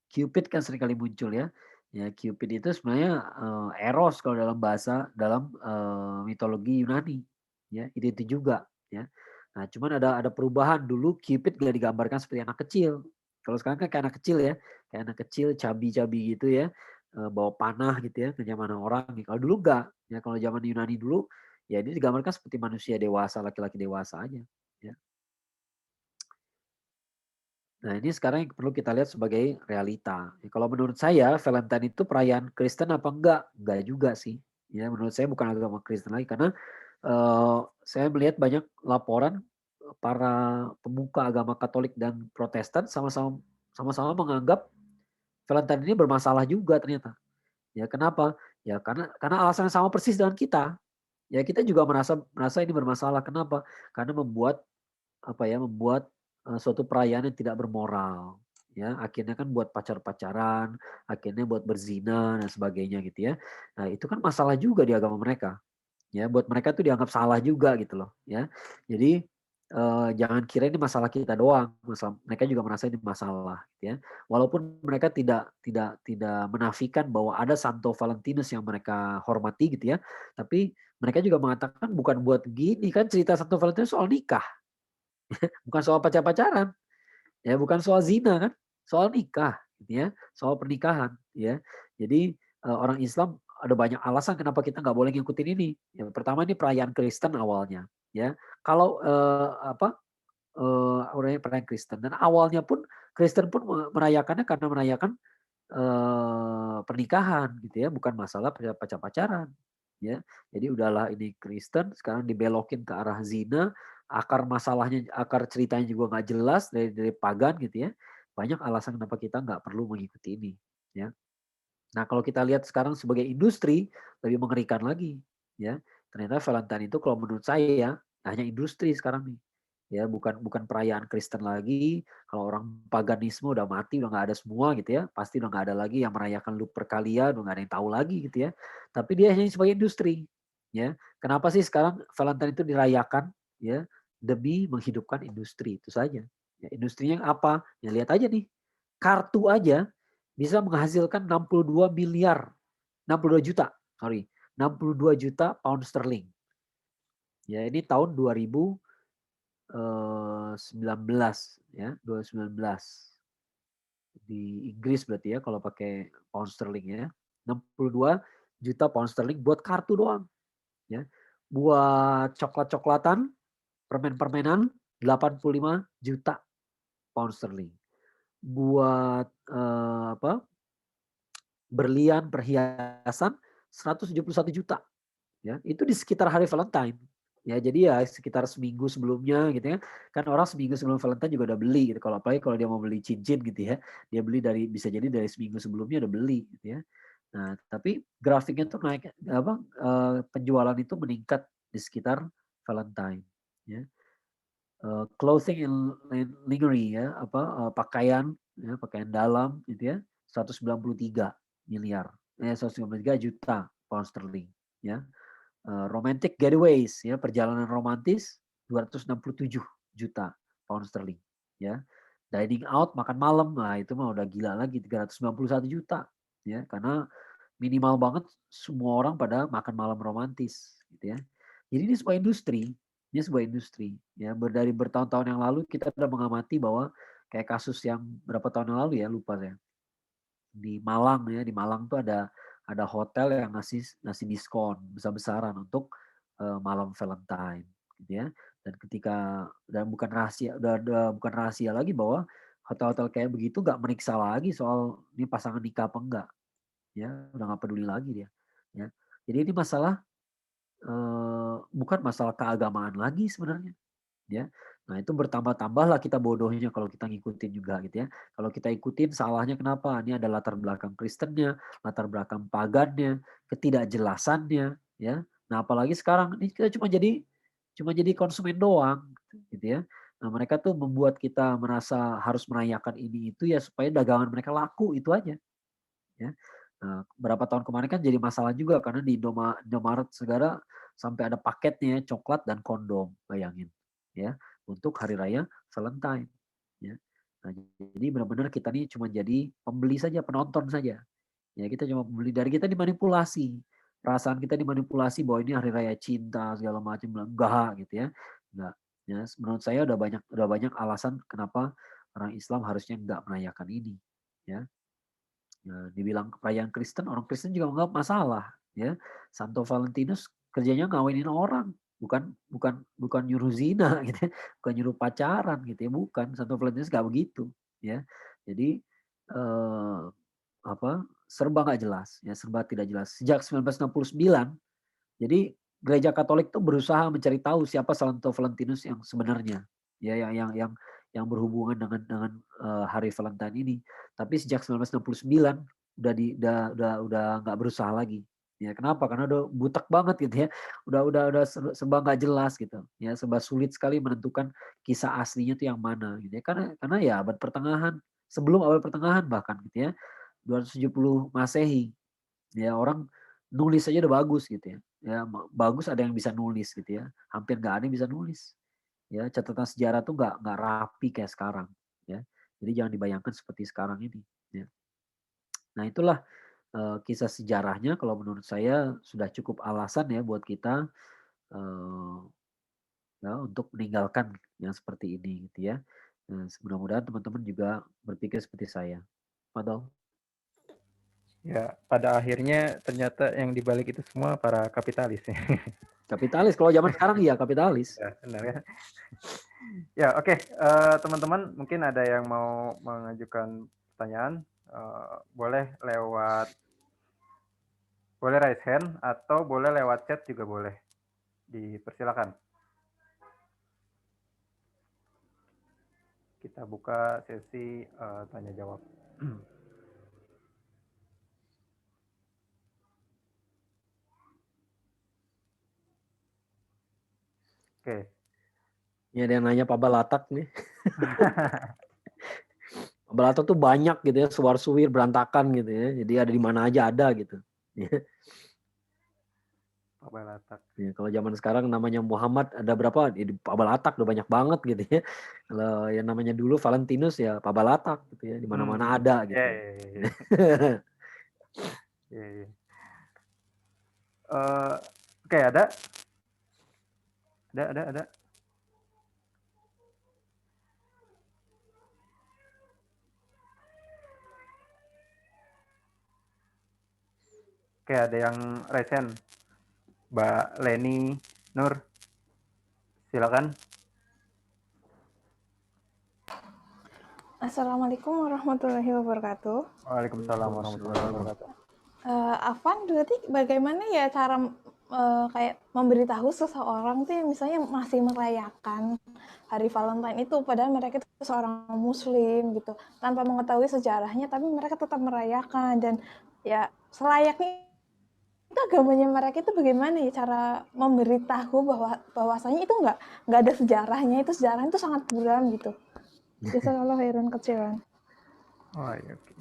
Cupid kan seringkali muncul ya. Ya Cupid itu sebenarnya Eros kalau dalam mitologi Yunani, ya itu juga, ya. Nah cuman ada perubahan dulu Cupid gak digambarkan seperti anak kecil. Kalau sekarang kan kayak anak kecil ya, kayak anak kecil cabi-cabi gitu ya, bawa panah gitu ya ke zaman orang. Kalau dulu enggak, ya kalau zaman Yunani dulu ya ini digambarkan seperti manusia dewasa, laki-laki dewasa aja, ya. Nah, ini sekarang yang perlu kita lihat sebagai realita. Ya, kalau menurut saya Valentine itu perayaan Kristen apa enggak? Enggak juga sih. Ya, menurut saya bukan agama Kristen lagi karena saya melihat banyak laporan para pemuka agama Katolik dan Protestan sama-sama menganggap Valentine ini bermasalah juga ternyata. Ya, kenapa? Ya karena alasan yang sama persis dengan kita. Ya, kita juga merasa merasa ini bermasalah. Kenapa? Karena membuat suatu perayaan yang tidak bermoral, ya. Akhirnya kan buat pacar-pacaran, akhirnya buat berzina dan sebagainya gitu ya. Nah, itu kan masalah juga di agama mereka, ya. Buat mereka tuh dianggap salah juga gitu loh, ya. Jadi, jangan kira ini masalah kita doang, mereka juga merasa ini masalah, gitu ya. Walaupun mereka tidak menafikan bahwa ada Santo Valentinus yang mereka hormati gitu ya, tapi mereka juga mengatakan bukan buat gini, kan cerita Santo Valentinus soal nikah. Bukan soal pacar-pacaran, ya bukan soal zina kan, soal nikah gitu ya, soal pernikahan ya. Jadi, orang Islam ada banyak alasan kenapa kita nggak boleh ngikutin ini. Yang pertama ini perayaan Kristen awalnya ya. Kalau, orangnya perayaan Kristen dan awalnya pun Kristen pun merayakannya karena merayakan, pernikahan gitu ya, bukan masalah pacar-pacaran ya. Jadi udahlah ini Kristen sekarang dibelokin ke arah zina, akar ceritanya juga nggak jelas dari pagan gitu ya. Banyak alasan kenapa kita nggak perlu mengikuti ini ya. Nah kalau kita lihat sekarang sebagai industri lebih mengerikan lagi ya. Ternyata Valentine itu kalau menurut saya ya hanya industri sekarang nih. Ya bukan bukan perayaan Kristen lagi. Kalau orang paganisme udah mati, udah nggak ada semua gitu ya. Pasti udah nggak ada lagi yang merayakan Lupercalia, udah nggak ada yang tahu lagi gitu ya. Tapi dia hanya sebagai industri. Ya, kenapa sih sekarang Valentine itu dirayakan ya demi menghidupkan industri itu saja. Ya, industrinya apa? Ya lihat aja nih. Kartu aja bisa menghasilkan 62 miliar, 62 juta, sorry, 62 juta pound sterling. Ya, ini tahun 2019 ya, 2019. Di Inggris berarti ya kalau pakai pound sterling ya. 62 juta pound sterling buat kartu doang ya. Buat coklat-coklatan, permen-permenan 85 juta pound sterling. Buat berlian, perhiasan 171 juta. Ya, itu di sekitar hari Valentine. Ya, jadi ya sekitar seminggu sebelumnya gitu ya. Kan orang seminggu sebelum Valentine juga udah beli gitu. Kalau apalagi kalau dia mau beli cincin gitu ya, dia beli bisa jadi dari seminggu sebelumnya udah beli gitu ya. Nah, tapi grafiknya tuh naik apa penjualan itu meningkat di sekitar Valentine ya. Clothing and lingerie ya, pakaian ya, pakaian dalam gitu ya, 193 miliar, 193 juta pound sterling ya. Romantic getaways ya, perjalanan romantis 267 juta pound sterling ya. Dining out, makan malam, nah itu mah udah gila lagi 391 juta ya, karena minimal banget semua orang pada makan malam romantis gitu ya. Jadi ini sebuah industri, ini sebuah industri ya. Dari bertahun-tahun yang lalu kita sudah mengamati bahwa kayak kasus yang berapa tahun yang lalu ya lupa saya. Di Malang ya, di Malang tuh ada hotel yang ngasih ngasih diskon besar-besaran untuk malam Valentine gitu ya. Dan bukan rahasia udah bukan rahasia lagi bahwa hotel-hotel kayak begitu nggak meriksa lagi soal ini pasangan nikah apa enggak ya, udah nggak peduli lagi dia ya. Jadi ini masalah bukan masalah keagamaan lagi sebenarnya, ya. Nah, itu bertambah-tambahlah kita bodohnya kalau kita ngikutin juga gitu ya. Kalau kita ikutin salahnya kenapa? Ini ada latar belakang Kristennya, latar belakang pagannya, ketidakjelasannya, ya. Nah, apalagi sekarang ini kita cuma jadi konsumen doang gitu ya. Nah, mereka tuh membuat kita merasa harus merayakan ini itu ya supaya dagangan mereka laku, itu aja, ya. Nah, berapa tahun kemarin kan jadi masalah juga karena di Indomaret segala sampai ada paketnya coklat dan kondom, bayangin, ya, untuk hari raya Valentine, ya. Nah, jadi benar-benar kita nih cuma jadi pembeli saja, penonton saja. Ya, kita cuma pembeli, dari kita dimanipulasi. Perasaan kita dimanipulasi bahwa ini hari raya cinta segala macam, enggak gitu ya. Enggak. Ya, menurut saya udah banyak alasan kenapa orang Islam harusnya enggak merayakan ini, ya. Dibilang perayaan Kristen, orang Kristen juga nggak masalah, ya. Santo Valentinus kerjanya ngawinin orang, bukan bukan bukan nyuruh zina gitu ya, bukan nyuruh pacaran gitu ya, bukan. Santo Valentinus nggak begitu, ya. Jadi, eee, serba nggak jelas, ya, serba tidak jelas. Sejak 1969, jadi Gereja Katolik tuh berusaha mencari tahu siapa Santo Valentinus yang sebenarnya, ya, yang berhubungan dengan hari Valentine ini. Tapi sejak 1969 udah nggak berusaha lagi. Ya, kenapa? Karena udah butek banget gitu ya. Udah serba nggak jelas gitu. Ya, serba sulit sekali menentukan kisah aslinya tuh yang mana gitu ya. Karena ya abad pertengahan, sebelum abad pertengahan bahkan gitu ya, 270 Masehi. Ya, orang nulis aja udah bagus gitu ya. Ya, bagus ada yang bisa nulis gitu ya. Hampir nggak ada yang bisa nulis. Ya, catatan sejarah tuh nggak rapi kayak sekarang, ya. Jadi jangan dibayangkan seperti sekarang ini, ya. Nah, itulah, kisah sejarahnya kalau menurut saya sudah cukup alasan ya buat kita, eee, ya, untuk meninggalkan yang seperti ini gitu ya. Mudah-mudahan teman-teman juga berpikir seperti saya. Fadol. Ya, pada akhirnya ternyata yang dibalik itu semua para kapitalis ya. Kapitalis, kalau zaman sekarang iya kapitalis. Ya, benar ya. Ya, oke, teman-teman mungkin ada yang mau mengajukan pertanyaan, boleh raise hand atau boleh lewat chat juga boleh. Dipersilakan. Kita buka sesi tanya jawab. Oke. Ini ada yang nanya Pak Balatak nih. Pak Balatak tuh banyak gitu ya, suar-suwir berantakan gitu ya. Jadi ada di mana aja ada gitu. Pak Balatak. Ya, kalau zaman sekarang namanya Muhammad ada berapa? Ya, Pak Balatak udah banyak banget gitu ya. Kalau yang namanya dulu Valentinus ya Pak Balatak gitu ya. Di mana-mana ada Ya, gitu. ya, ya, ya. Ya, ya. Oke, ada. Oke, ada yang resen. Mbak Leni Nur, silakan. Assalamualaikum warahmatullahi wabarakatuh. Waalaikumsalam warahmatullahi wabarakatuh. Afan, berarti bagaimana ya cara kayak memberitahu seseorang tuh yang misalnya masih merayakan hari Valentine itu, padahal mereka itu seorang Muslim gitu, tanpa mengetahui sejarahnya, tapi mereka tetap merayakan dan ya selayaknya itu agamanya mereka itu bagaimana ya cara memberitahu bahwasanya itu nggak ada sejarahnya, itu sejarahnya itu sangat buram gitu. Jazakallah khairan kecilan. Oh, iya, oke.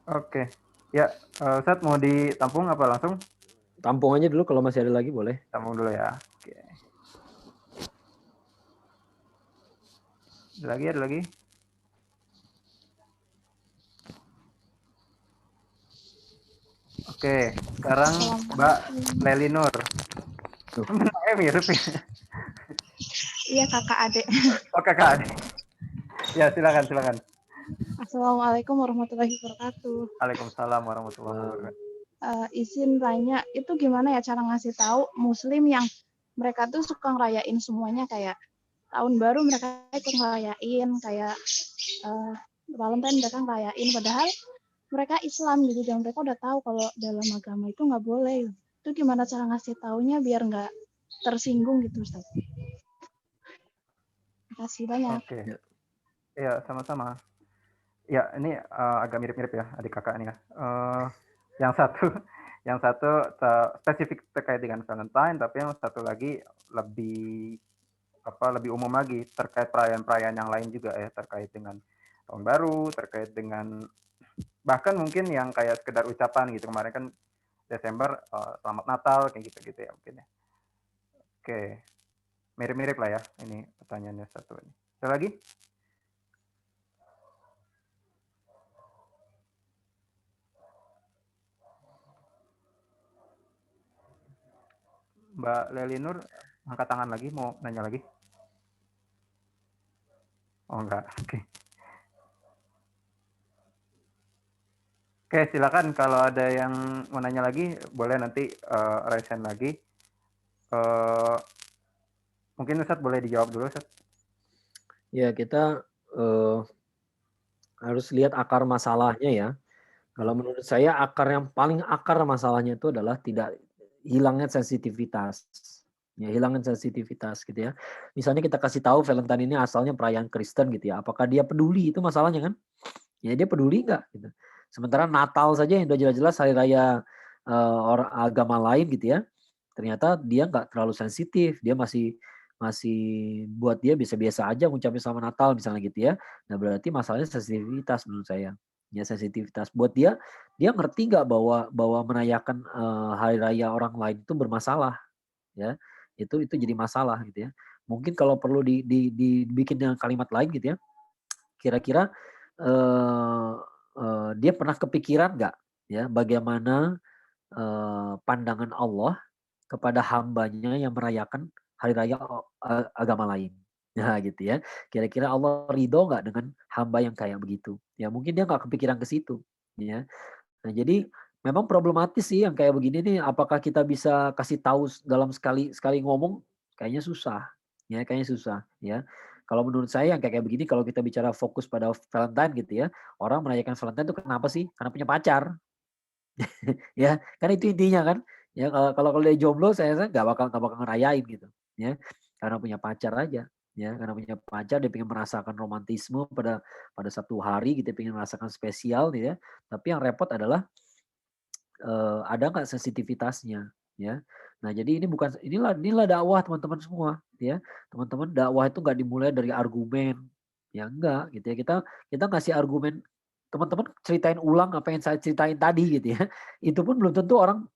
Oke. Ya, Ustadz mau ditampung apa langsung? Tampung aja dulu, kalau masih ada lagi boleh. Tampung dulu ya. Oke. Ada lagi? Oke, sekarang Mbak Leli Nur. Namanya mirip ya. Iya, kakak adik. Oh, kakak adik. Ya, silakan. Assalamualaikum warahmatullahi wabarakatuh. Waalaikumsalam warahmatullahi wabarakatuh. Izin tanya, itu gimana ya cara ngasih tahu Muslim yang mereka tuh suka ngerayain semuanya, kayak tahun baru mereka ikut ngerayain, kayak Valentine mereka ngerayain, padahal mereka Islam gitu, dan mereka udah tahu kalau dalam agama itu nggak boleh. Itu gimana cara ngasih taunya biar nggak tersinggung gitu Ustaz. Terima kasih banyak. Oke. Ya. Ya, sama-sama. Ya, ini agak mirip-mirip ya adik kakak ini ya. Yang satu, yang satu spesifik terkait dengan Valentine, tapi yang satu lagi lebih lebih umum lagi terkait perayaan-perayaan yang lain juga ya, terkait dengan tahun baru, terkait dengan bahkan mungkin yang kayak sekedar ucapan gitu. Kemarin kan Desember selamat Natal kayak gitu-gitu ya mungkin ya. Oke, mirip-mirip lah ya ini pertanyaannya satu ini. Ada lagi? Mbak Lelinur angkat tangan lagi, mau nanya lagi? Oh enggak, oke. Oke, silakan kalau ada yang mau nanya lagi, boleh nanti raise hand lagi. Mungkin Ustadz boleh dijawab dulu, Ustadz. Ya, kita harus lihat akar masalahnya ya. Kalau menurut saya yang paling akar masalahnya itu adalah tidak hilangnya sensitivitas. Ya, hilangnya sensitivitas gitu ya. Misalnya kita kasih tahu Valentine ini asalnya perayaan Kristen gitu ya. Apakah dia peduli, itu masalahnya kan? Ya dia peduli nggak gitu. Sementara Natal saja yang udah jelas-jelas hari raya orang agama lain gitu ya. Ternyata dia nggak terlalu sensitif, dia masih masih buat dia biasa-biasa aja ngucapin selamat Natal misalnya gitu ya. Nah berarti masalahnya sensitivitas menurut saya. Ya sensitivitas buat dia ngerti nggak bahwa merayakan hari raya orang lain itu bermasalah ya. Itu jadi masalah gitu ya. Mungkin kalau perlu dibikin dengan kalimat lain gitu ya. Kira-kira dia pernah kepikiran nggak ya bagaimana pandangan Allah kepada hambanya yang merayakan hari raya agama lain. Nah gitu ya. Kira-kira Allah ridho nggak dengan hamba yang kayak begitu? Ya mungkin dia nggak kepikiran ke situ. Ya. Nah jadi memang problematis sih yang kayak begini nih. Apakah kita bisa kasih tahu dalam sekali ngomong? Kayaknya susah. Ya kayaknya susah. Ya. Kalau menurut saya yang kayak begini, kalau kita bicara fokus pada Valentine gitu ya, orang merayakan Valentine itu kenapa sih? Karena punya pacar. Ya, kan itu intinya kan. Ya kalau dia jomblo saya rasa nggak bakal ngerayain gitu, ya. Karena punya pacar aja, ya. Karena punya pacar dia pengen merasakan romantisme pada pada satu hari gitu, pengen merasakan spesial gitu ya. Tapi yang repot adalah ada nggak sensitivitasnya, ya. Nah jadi inilah dakwah teman-teman semua, ya. Teman-teman dakwah itu nggak dimulai dari argumen, ya enggak gitu ya. Kita ngasih argumen teman-teman ceritain ulang apa yang saya ceritain tadi gitu ya. Itu pun belum tentu orang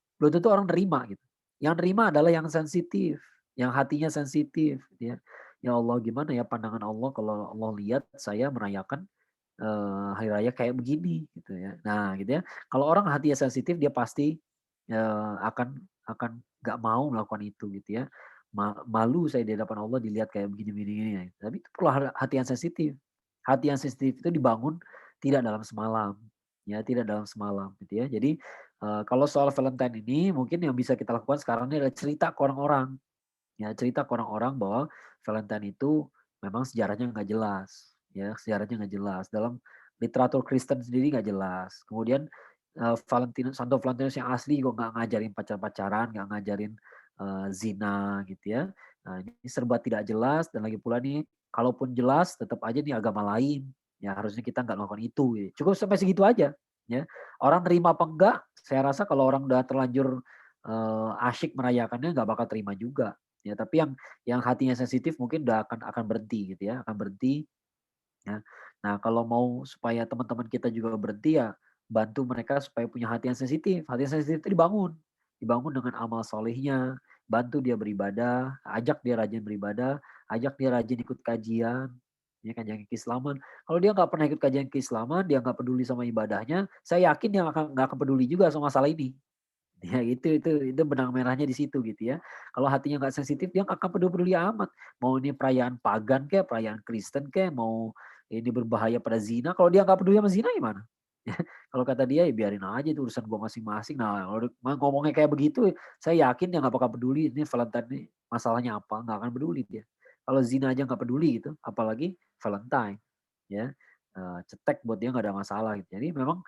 nerima gitu. Yang nerima adalah yang sensitif, yang hatinya sensitif gitu ya. Ya Allah gimana ya pandangan Allah kalau Allah lihat saya merayakan hari raya kayak begini gitu ya. Nah gitu ya. Kalau orang hatinya sensitif dia pasti akan nggak mau melakukan itu gitu ya. Malu saya di hadapan Allah dilihat kayak begini-begini ya. Tapi itu perlu hati yang sensitif. Hati yang sensitif itu dibangun tidak dalam semalam. Ya, tidak dalam semalam gitu ya. Jadi kalau soal Valentine ini mungkin yang bisa kita lakukan sekarang ini adalah cerita ke orang-orang. Ya, cerita ke orang-orang bahwa Valentine itu memang sejarahnya nggak jelas. Ya, sejarahnya nggak jelas. Dalam literatur Kristen sendiri nggak jelas. Kemudian Santo Valentinus yang asli juga nggak ngajarin pacar-pacaran, nggak ngajarin zina gitu ya. Nah, ini serba tidak jelas dan lagi pula nih, kalaupun jelas tetap aja nih agama lain. Ya harusnya kita nggak melakukan itu. Gitu. Cukup sampai segitu aja. Ya, orang terima apa enggak? Saya rasa kalau orang udah terlanjur asyik merayakannya nggak bakal terima juga. Ya, tapi yang hatinya sensitif mungkin udah akan berhenti gitu ya, akan berhenti. Ya. Nah, kalau mau supaya teman-teman kita juga berhenti ya bantu mereka supaya punya hati yang sensitif. Hati yang sensitif itu dibangun dengan amal solehnya, bantu dia beribadah, ajak dia rajin beribadah, ajak dia rajin ikut kajian, ya kajian keislaman. Kalau dia nggak pernah ikut kajian keislaman, dia nggak peduli sama ibadahnya, saya yakin dia nggak akan peduli juga sama masalah ini. Ya itu benang merahnya di situ gitu ya. Kalau hatinya nggak sensitif dia nggak akan peduli amat. Mau ini perayaan pagan kayak perayaan Kristen kayak mau ini berbahaya pada zina. Kalau dia nggak peduli sama zina gimana? Kalau kata dia ya biarin aja itu urusan gua masing-masing. Nah kalau ngomongnya kayak begitu, saya yakin dia nggak bakal peduli ini Valentine ini masalahnya apa, nggak akan peduli dia. Kalau zina aja nggak peduli gitu, apalagi Valentine, ya cetek buat dia nggak ada masalah. Gitu. Jadi memang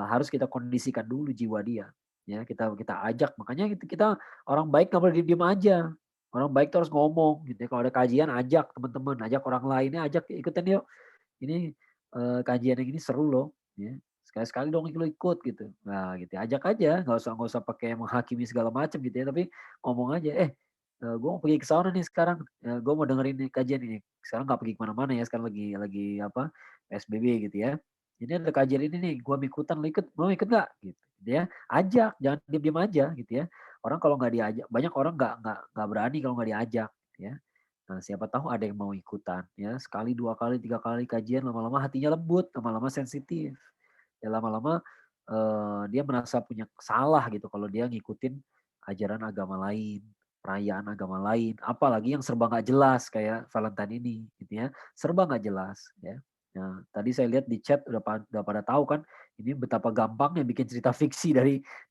harus kita kondisikan dulu jiwa dia. Ya, kita ajak. Makanya kita orang baik nggak boleh diem aja. Orang baik tuh harus ngomong gitu ya. Kalau ada kajian ajak teman-teman, ajak orang lainnya, ajak ikutan yuk. Ini kajian yang ini seru loh, ya. Sekali-sekali dong lu ikut gitu. Nah, gitu ajak aja, nggak usah pakai menghakimi segala macam gitu ya, tapi ngomong aja, gue mau pergi ke sana nih sekarang, gue mau dengerin nih kajian ini. Sekarang nggak pergi kemana-mana ya, sekarang lagi apa PSBB gitu ya. Ini ada kajian ini nih, gue mau ikutan, lo ikut, mau ikut nggak? Gitu ya, ajak, jangan diam-diam aja gitu ya. Orang kalau nggak diajak, banyak orang nggak berani kalau nggak diajak, gitu ya. Nah, siapa tahu ada yang mau ikutan ya. Sekali, 2 kali, 3 kali kajian lama-lama hatinya lembut, lama-lama sensitif. Ya lama-lama dia merasa punya salah gitu kalau dia ngikutin ajaran agama lain, perayaan agama lain, apalagi yang serba nggak jelas kayak Valentine ini gitu ya. Serba nggak jelas ya. Nah, tadi saya lihat di chat udah pada tahu kan ini betapa gampangnya bikin cerita fiksi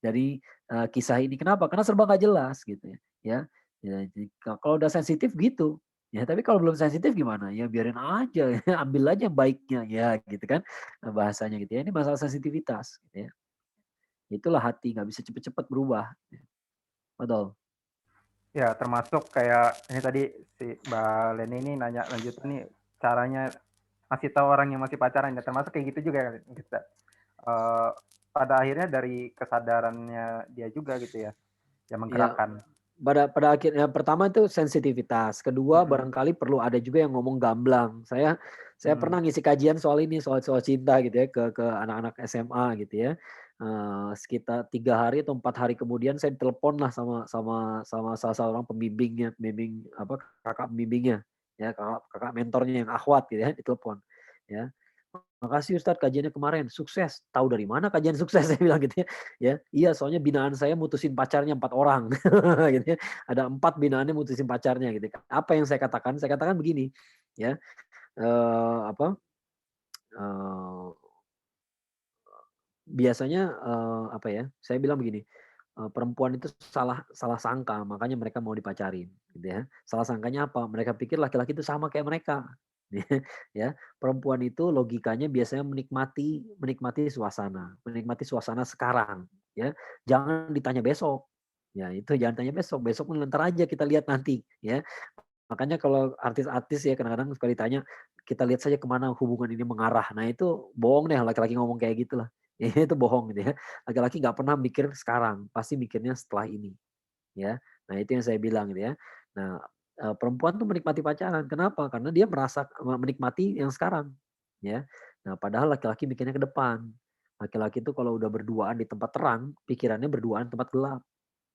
dari kisah ini. Kenapa? Karena serba nggak jelas gitu ya. Ya, ya jadi kalau udah sensitif gitu. Ya, tapi kalau belum sensitif gimana? Ya biarin aja, ambil aja yang baiknya ya gitu kan bahasanya gitu ya. Ini masalah sensitivitas gitu ya. Itulah hati nggak bisa cepet-cepet berubah. Betul. Ya, termasuk kayak ini tadi si Mbak Leni ini nanya lanjutan nih caranya ngasih tahu orang yang masih pacaran ya, termasuk kayak gitu juga ya kita. Pada akhirnya dari kesadarannya dia juga gitu ya, yang Ya, menggerakkan. pada akhirnya pertama itu sensitivitas. Kedua Mm-mm. barangkali perlu ada juga yang ngomong gamblang. Saya pernah ngisi kajian soal ini, soal cinta gitu ya ke anak-anak SMA gitu ya. Sekitar 3 hari atau 4 hari kemudian saya telepon lah sama salah seorang pembimbing apa kakak pembimbingnya ya kakak mentornya yang akhwat gitu ya ditelepon ya. Makasih Ustadz kajiannya kemarin, sukses. Tahu dari mana kajian sukses? Saya bilang gitu ya. Ya, iya soalnya binaan saya mutusin pacarnya 4 orang. gitu ya. Ada 4 binaannya mutusin pacarnya gitu. Apa yang saya katakan? Saya katakan begini, ya. Apa? Biasanya apa ya? Saya bilang begini, perempuan itu salah salah sangka, makanya mereka mau dipacarin, gitu ya. Salah sangkanya apa? Mereka pikir laki-laki itu sama kayak mereka. Ya, perempuan itu logikanya biasanya menikmati menikmati menikmati suasana sekarang, ya. Jangan ditanya besok. Ya, itu jangan tanya besok, besok ntar aja kita lihat nanti, ya. Makanya kalau artis-artis ya kadang-kadang suka ditanya, kita lihat saja kemana hubungan ini mengarah. Nah itu bohong deh laki-laki ngomong kayak gitu lah. Itu bohong gitu ya. Laki-laki nggak pernah mikir sekarang, pasti mikirnya setelah ini. Ya, nah itu yang saya bilang gitu ya. Nah perempuan tuh menikmati pacaran, kenapa? Karena dia merasa menikmati yang sekarang. Ya, nah padahal laki-laki mikirnya ke depan. Laki-laki itu kalau udah berduaan di tempat terang, pikirannya berduaan di tempat gelap.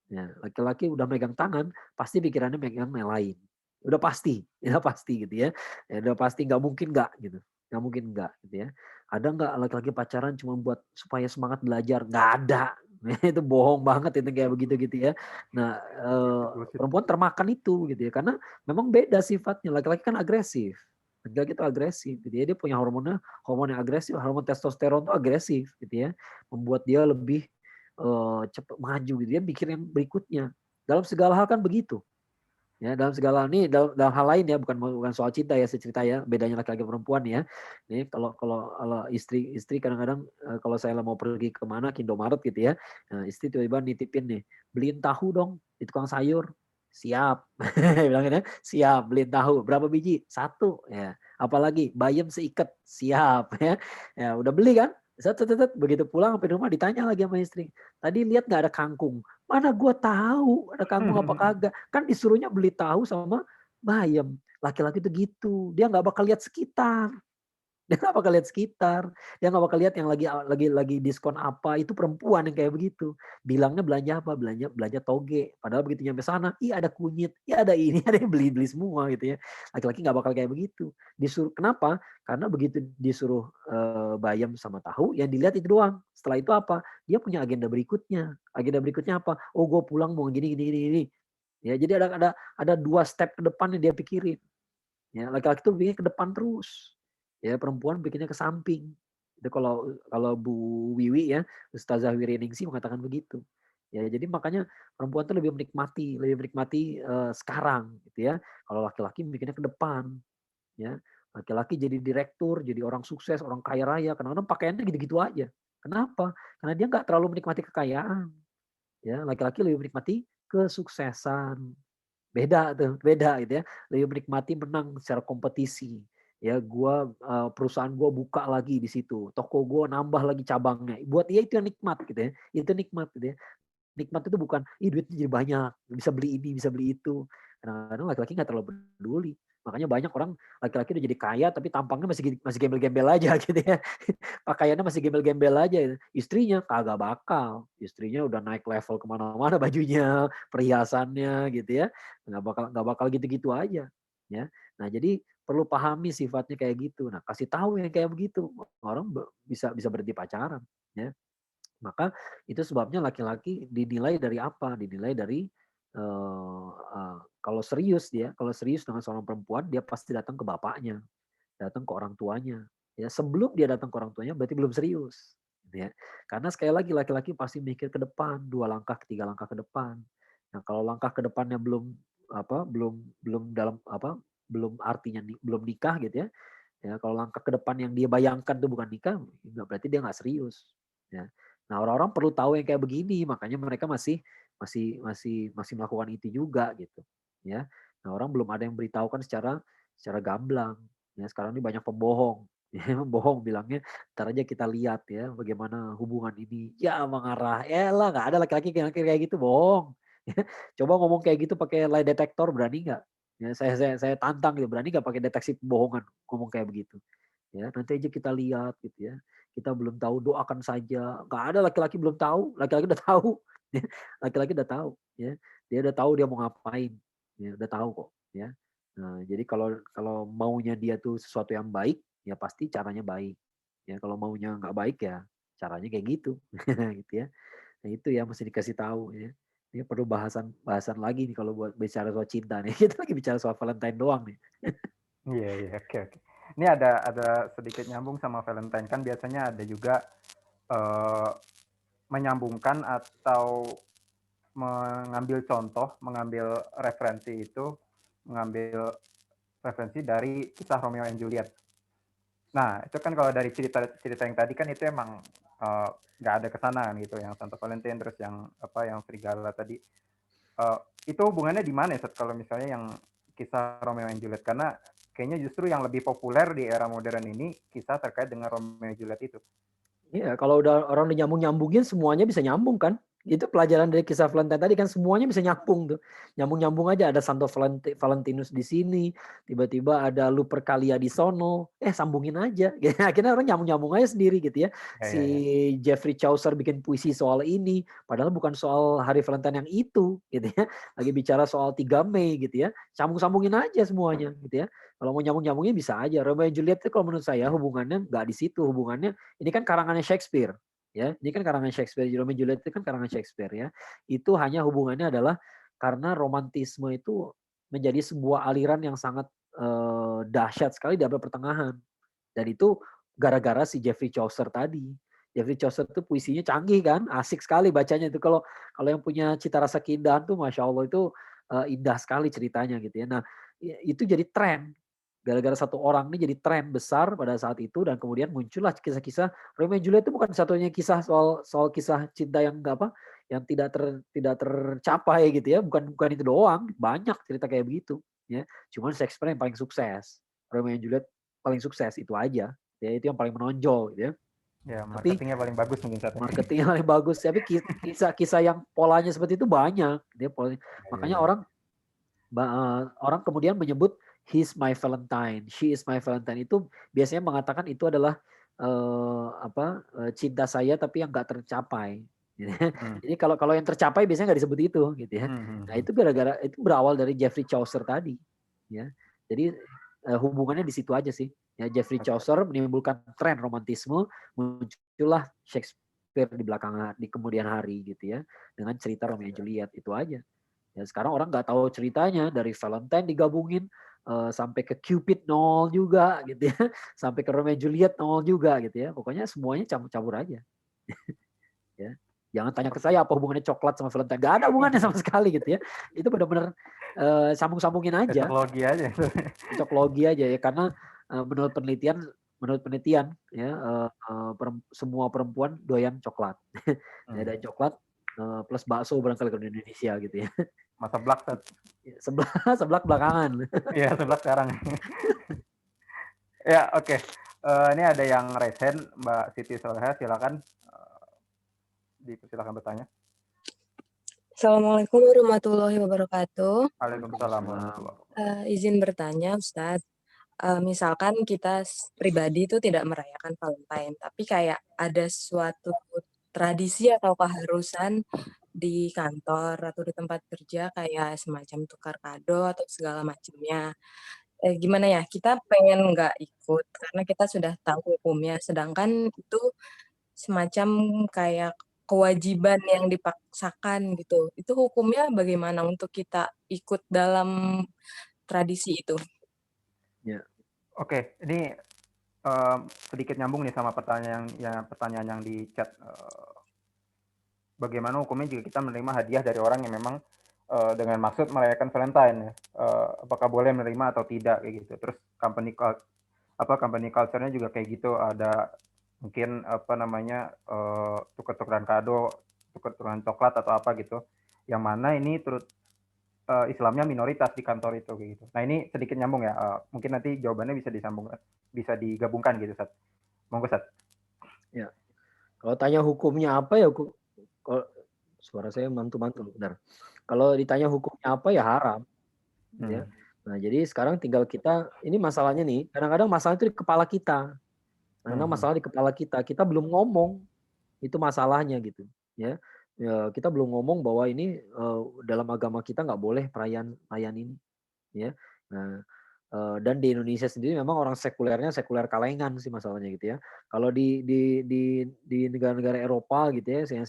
Ya, laki-laki udah megang tangan, pasti pikirannya megang yang lain. Udah pasti, udah pasti gitu ya. Ya udah pasti nggak mungkin nggak gitu. Nggak mungkin nggak gitu ya. Ada nggak laki-laki pacaran cuma buat supaya semangat belajar? Nggak ada. Itu bohong banget itu kayak begitu gitu ya. Nah, perempuan termakan itu gitu ya. Karena memang beda sifatnya. Laki-laki kan agresif. Laki-laki itu agresif gitu ya. Dia punya hormon yang agresif, hormon testosteron itu agresif gitu ya. Membuat dia lebih cepat maju gitu, dia mikir yang berikutnya. Dalam segala hal kan begitu. Ya, dalam segala hal ini dalam hal lain ya, bukan soal cinta ya, saya cerita ya, bedanya laki-laki perempuan ya. Ini kalau istri kadang-kadang kalau saya mau pergi kemana ke Indomaret gitu ya. Nah, istri tiba-tiba nitipin nih, beliin tahu dong di tukang sayur. Siap. Bilangin ya, siap beliin tahu. Berapa biji? 1 ya. Apalagi bayam seikat. Siap ya. Ya, udah beli kan? Begitu pulang sampai rumah ditanya lagi sama istri. Tadi lihat nggak ada kangkung? Mana gue tahu ada kangkung apa kagak. Kan disuruhnya beli tahu sama bayam. Laki-laki itu gitu. Dia nggak bakal lihat sekitar. Dia nggak bakal lihat sekitar. Dia nggak bakal lihat yang lagi diskon apa. Itu perempuan yang kayak begitu. Bilangnya belanja apa? Belanja toge. Padahal begitu nyampe sana, ih ada kunyit, ih ada ini, ada yang beli semua gitu ya. Laki-laki nggak bakal kayak begitu. Disuruh kenapa? Karena begitu disuruh bayam sama tahu, yang dilihat itu doang. Setelah itu apa? Dia punya agenda berikutnya. Agenda berikutnya apa? Oh gue pulang mau gini. Ya, jadi ada 2 step ke depan yang dia pikirin. Ya, laki-laki tuh bikinnya ke depan terus. Ya, perempuan bikinnya ke samping. Itu kalau Bu Wiwi ya, Ustazah Wiriningsih mengatakan begitu. Ya, jadi makanya perempuan tuh lebih menikmati sekarang gitu ya. Kalau laki-laki bikinnya ke depan, ya. Laki-laki jadi direktur, jadi orang sukses, orang kaya raya, kadang-kadang pakaiannya gitu-gitu aja. Kenapa? Karena dia nggak terlalu menikmati kekayaan. Ya, laki-laki lebih menikmati kesuksesan. Beda tuh, beda gitu ya. Lebih menikmati menang secara kompetisi. Ya, perusahaan gua buka lagi di situ, toko gua nambah lagi cabangnya. Buat dia itu yang nikmat gitu ya. Itu nikmat gitu ya. Nikmat itu bukan, ih duitnya jadi banyak, bisa beli ini, bisa beli itu. Kadang-kadang laki-laki nggak terlalu peduli. Makanya banyak orang laki-laki udah jadi kaya tapi tampangnya masih gembel-gembel aja gitu ya. Pakaiannya masih gembel-gembel aja. Istrinya kagak bakal. Istrinya udah naik level kemana-mana bajunya, perhiasannya gitu ya. Nggak bakal gitu-gitu aja. Ya. Nah jadi perlu pahami sifatnya kayak gitu. Nah kasih tahu yang kayak begitu. Orang bisa berhenti pacaran. Ya. Maka itu sebabnya laki-laki dinilai dari apa? Dinilai dari kalau serius dengan seorang perempuan dia pasti datang ke bapaknya, datang ke orang tuanya. Ya, sebelum dia datang ke orang tuanya berarti belum serius. Gitu ya. Karena sekali lagi laki-laki pasti mikir ke depan, 2 langkah, 3 langkah ke depan. Nah, kalau langkah ke depannya belum artinya belum nikah gitu ya. Ya, kalau langkah ke depan yang dia bayangkan itu bukan nikah, berarti dia nggak serius. Ya. Nah, orang-orang perlu tahu yang kayak begini, makanya mereka masih melakukan itu juga gitu. Ya. Nah, orang belum ada yang beritahukan secara gamblang. Ya, sekarang ini banyak pembohong. Ya, bohong bilangnya, ntar aja kita lihat ya bagaimana hubungan ini. Ya mengarah, lah nggak ada laki-laki kayak gitu, bohong. Ya, coba ngomong kayak gitu pakai lie detector, berani nggak? Ya, saya tantang gitu, berani nggak pakai deteksi pembohongan ngomong kayak begitu. Ya, nanti aja kita lihat gitu ya. Kita belum tahu, doakan saja. Nggak ada laki-laki belum tahu, laki-laki udah tahu. Ya, laki-laki udah tahu. Ya, dia udah tahu dia mau ngapain. Ya, udah tahu kok. Ya. Nah, jadi kalau maunya dia tuh sesuatu yang baik, ya pasti caranya baik. Ya, kalau maunya nggak baik ya caranya kayak gitu, gitu ya. Nah itu ya mesti dikasih tahu ya. Ini perlu bahasan lagi nih kalau buat bicara soal cinta nih. Kita lagi bicara soal Valentine doang nih. Iya, iya, oke, oke. Ini ada sedikit nyambung sama Valentine, kan biasanya ada juga menyambungkan atau mengambil contoh, mengambil referensi dari kisah Romeo and Juliet. Nah, itu kan kalau dari cerita yang tadi kan itu emang nggak ada kesanaan gitu, yang Santo Valentine terus yang serigala tadi. Itu hubungannya di mana ya, kalau misalnya yang kisah Romeo and Juliet? Karena kayaknya justru yang lebih populer di era modern ini kisah terkait dengan Romeo and Juliet itu. Iya, kalau udah orang udah nyambung-nyambungin semuanya bisa nyambung kan. Itu pelajaran dari kisah Valentine tadi kan semuanya bisa nyambung tuh. Nyambung-nyambung aja, ada Santo Valentinus di sini, tiba-tiba ada Lupercalia di sono, sambungin aja. Akhirnya orang nyambung-nyambung aja sendiri gitu ya. Si Geoffrey Chaucer bikin puisi soal ini, padahal bukan soal hari Valentine yang itu gitu ya. Lagi bicara soal 3 Mei gitu ya. Sambung-sambungin aja semuanya gitu ya. Kalau mau nyambung-nyambungin bisa aja. Romeo and Juliet itu kalau menurut saya hubungannya nggak di situ, hubungannya ini kan karangannya Shakespeare, ya. Ini kan karangan Shakespeare. Romeo and Juliet itu kan karangan Shakespeare ya. Itu hanya hubungannya adalah karena romantisme itu menjadi sebuah aliran yang sangat dahsyat sekali di abad pertengahan. Dan itu gara-gara si Geoffrey Chaucer tadi. Geoffrey Chaucer itu puisinya canggih kan, asik sekali bacanya itu. Kalau yang punya cita rasa keindahan tuh, masya Allah itu indah sekali ceritanya gitu ya. Nah itu jadi tren. Gara-gara satu orang ini jadi tren besar pada saat itu dan kemudian muncullah kisah-kisah Romeo and Juliet itu bukan satunya kisah soal kisah cinta yang yang tidak tercapai gitu ya, bukan itu doang, banyak cerita kayak begitu ya. Cuman Shakespeare yang paling sukses, Romeo and Juliet paling sukses itu aja ya, itu yang paling menonjol gitu ya. Ya, marketingnya paling bagus mungkin saat ini. Marketingnya paling bagus, tapi kisah-kisah yang polanya seperti itu banyak dia makanya orang kemudian menyebut he's my Valentine, she is my Valentine, itu biasanya mengatakan itu adalah cinta saya tapi yang nggak tercapai. Jadi kalau yang tercapai biasanya nggak disebut itu gitu ya. Nah itu gara-gara itu berawal dari Geoffrey Chaucer tadi ya. Jadi hubungannya di situ aja sih. Ya, Geoffrey Chaucer menimbulkan tren romantisme, muncullah Shakespeare di kemudian hari gitu ya dengan cerita Romeo and Juliet itu aja. Ya, sekarang orang nggak tahu ceritanya, dari Valentine digabungin sampai ke Cupid nol juga gitu ya, sampai ke Romeo and Juliet nol juga gitu ya. Pokoknya semuanya campur-campur aja. Ya. Jangan tanya ke saya apa hubungannya coklat sama Valentine. Gak ada hubungannya sama sekali gitu ya. Itu benar-benar sambung-sambungin aja. Cocoklogi aja. Cocoklogi aja ya, karena menurut penelitian ya semua perempuan doyan coklat. Doyan coklat. plus bakso barangkali kalau di Indonesia gitu ya. Masa blak, Sat. Seblak belakangan. Iya, seblak sekarang. Ya, oke. Ini ada yang raise hand, Mbak Siti Soleha, silakan. Silakan bertanya. Assalamualaikum warahmatullahi wabarakatuh. Waalaikumsalam warahmatullahi wabarakatuh. Izin bertanya, Ustadz. Misalkan kita pribadi itu tidak merayakan Valentine, tapi kayak ada suatu tradisi atau keharusan di kantor atau di tempat kerja kayak semacam tukar kado atau segala macamnya. Gimana ya, kita pengen nggak ikut karena kita sudah tahu hukumnya, sedangkan itu semacam kayak kewajiban yang dipaksakan gitu. Itu hukumnya bagaimana untuk kita ikut dalam tradisi itu? Ya. Oke, ini sedikit nyambung nih sama pertanyaan yang di chat. Bagaimana hukumnya jika kita menerima hadiah dari orang yang memang dengan maksud merayakan Valentine ya? Apakah boleh menerima atau tidak kayak gitu. Terus company culture-nya juga kayak gitu, ada mungkin tukar-tukaran kado, tukar-tukaran coklat atau apa gitu. Yang mana ini Islamnya minoritas di kantor itu kayak gitu. Nah, ini sedikit nyambung ya. Mungkin nanti jawabannya bisa digabungkan gitu, Sat. Monggo, Sat. Ya. Kalau tanya hukumnya apa ya, kalau suara saya mantul-mantul, benar. Kalau ditanya hukumnya apa ya haram. Ya. Nah, jadi sekarang tinggal kita, ini masalahnya nih, kadang-kadang masalah itu di kepala kita. Karena masalah di kepala kita belum ngomong, itu masalahnya gitu. Ya, kita belum ngomong bahwa ini dalam agama kita nggak boleh perayaan ini. Ya, nah, dan di Indonesia sendiri memang orang sekuler kalengan sih masalahnya gitu ya. Kalau di negara-negara Eropa gitu ya,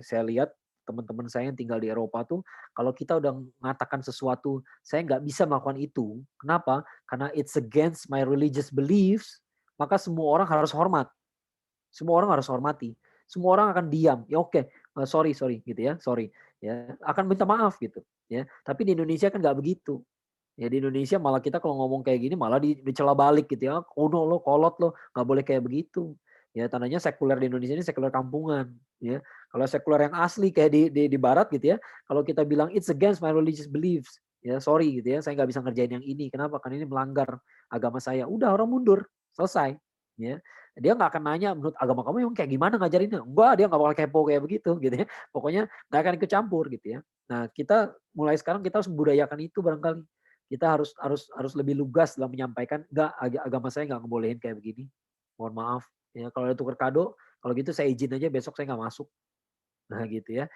saya lihat teman-teman saya yang tinggal di Eropa tuh, kalau kita udah mengatakan sesuatu, saya nggak bisa melakukan itu. Kenapa? Karena it's against my religious beliefs, maka semua orang harus hormat. Semua orang harus hormati. Semua orang akan diam. Ya oke, sorry gitu ya, sorry. Ya, akan minta maaf gitu. Ya, tapi di Indonesia kan nggak begitu. Ya di Indonesia malah kita kalau ngomong kayak gini malah dicela balik gitu ya. Kuno lo, kolot lo, nggak boleh kayak begitu. Ya tandanya sekuler di Indonesia ini sekuler kampungan. Ya kalau sekuler yang asli kayak di Barat gitu ya. Kalau kita bilang it's against my religious beliefs, ya sorry gitu ya. Saya nggak bisa ngerjain yang ini. Kenapa? Karena ini melanggar agama saya. Udah orang mundur, selesai. Ya dia nggak akan nanya menurut agama kamu yang kayak gimana ngajarinnya. Enggak, dia nggak bakal kepo kayak begitu gitu ya. Pokoknya nggak akan ikut campur gitu ya. Nah kita mulai sekarang kita harus membudayakan itu barangkali. Kita harus lebih lugas dalam menyampaikan, enggak, agama saya nggak ngebolehin kayak begini. Mohon maaf. Ya, kalau ada tukar kado, kalau gitu saya izin aja besok saya nggak masuk. Nah gitu ya.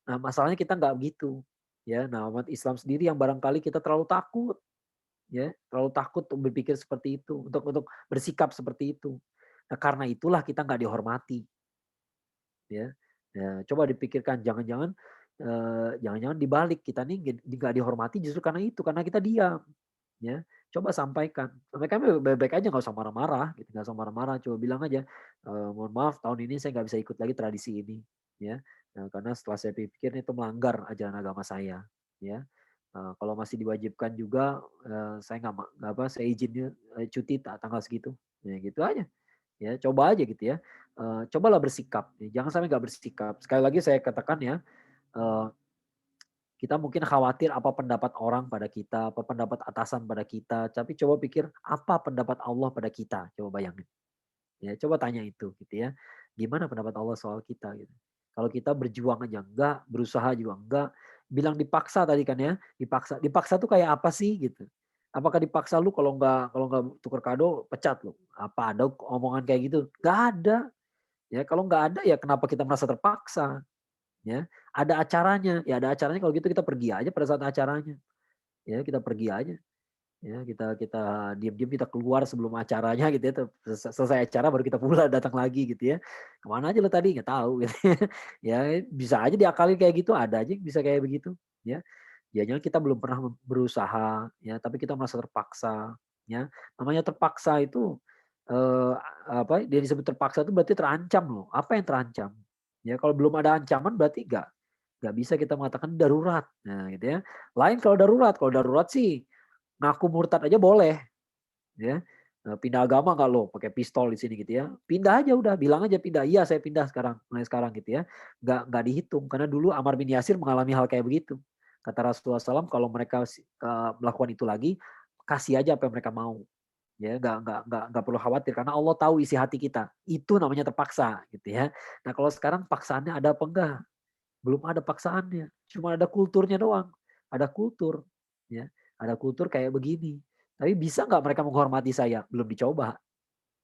Nah masalahnya kita nggak begitu. Ya, nah umat Islam sendiri yang barangkali kita terlalu takut. Ya, terlalu takut untuk berpikir seperti itu, untuk bersikap seperti itu. Nah karena itulah kita nggak dihormati. Ya, coba dipikirkan, jangan-jangan dibalik kita nih nggak dihormati justru karena itu, karena kita diam. Ya, coba sampaikan baik-baik aja, nggak usah marah-marah, gitu, nggak usah marah-marah, coba bilang aja, mohon maaf tahun ini saya nggak bisa ikut lagi tradisi ini, ya, karena setelah saya pikir itu melanggar ajaran agama saya, ya. Kalau masih diwajibkan juga, saya saya izinnya cuti tanggal segitu, ya gitu aja, ya coba aja gitu ya, cobalah bersikap, jangan sampai nggak bersikap. Sekali lagi saya katakan ya, kita mungkin khawatir apa pendapat orang pada kita, apa pendapat atasan pada kita, tapi coba pikir apa pendapat Allah pada kita, coba bayangin. Ya, coba tanya itu gitu ya. Gimana pendapat Allah soal kita gitu. Kalau kita berjuang aja enggak, berusaha juga enggak, bilang dipaksa tadi kan ya, dipaksa tuh kayak apa sih gitu. Apakah dipaksa lu kalau enggak tukar kado pecat lu? Apa ada omongan kayak gitu? Enggak ada. Ya, kalau enggak ada ya kenapa kita merasa terpaksa? Ya, ada acaranya, ya ada acaranya kalau gitu kita pergi aja pada saat acaranya. Ya, kita pergi aja. Ya, kita diam-diam kita keluar sebelum acaranya gitu ya. Selesai acara baru kita pulang datang lagi gitu ya. Kemana aja lo tadi? Nggak tahu gitu. Ya, bisa aja diakalin kayak gitu, ada aja yang bisa kayak begitu, ya. Jangan kita belum pernah berusaha ya, tapi kita merasa terpaksa, ya. Namanya terpaksa itu dia disebut terpaksa itu berarti terancam loh. Apa yang terancam? Ya, kalau belum ada ancaman berarti nggak bisa kita mengatakan darurat. Nah, gitu ya. Lain kalau darurat sih ngaku murtad aja boleh, ya. Pindah agama nggak lo pakai pistol di sini gitu ya, pindah aja udah, bilang aja pindah, iya saya pindah sekarang, mulai sekarang gitu ya, nggak dihitung karena dulu Ammar bin Yasir mengalami hal kayak begitu. Kata Rasulullah SAW kalau mereka melakukan itu lagi, kasih aja apa yang mereka mau. Ya, nggak perlu khawatir karena Allah tahu isi hati kita. Itu namanya terpaksa gitu ya. Nah, kalau sekarang paksaannya ada apa enggak? Belum ada paksaannya. Cuma ada kulturnya doang. Ada kultur ya. Ada kultur kayak begini. Tapi bisa nggak mereka menghormati saya? Belum dicoba.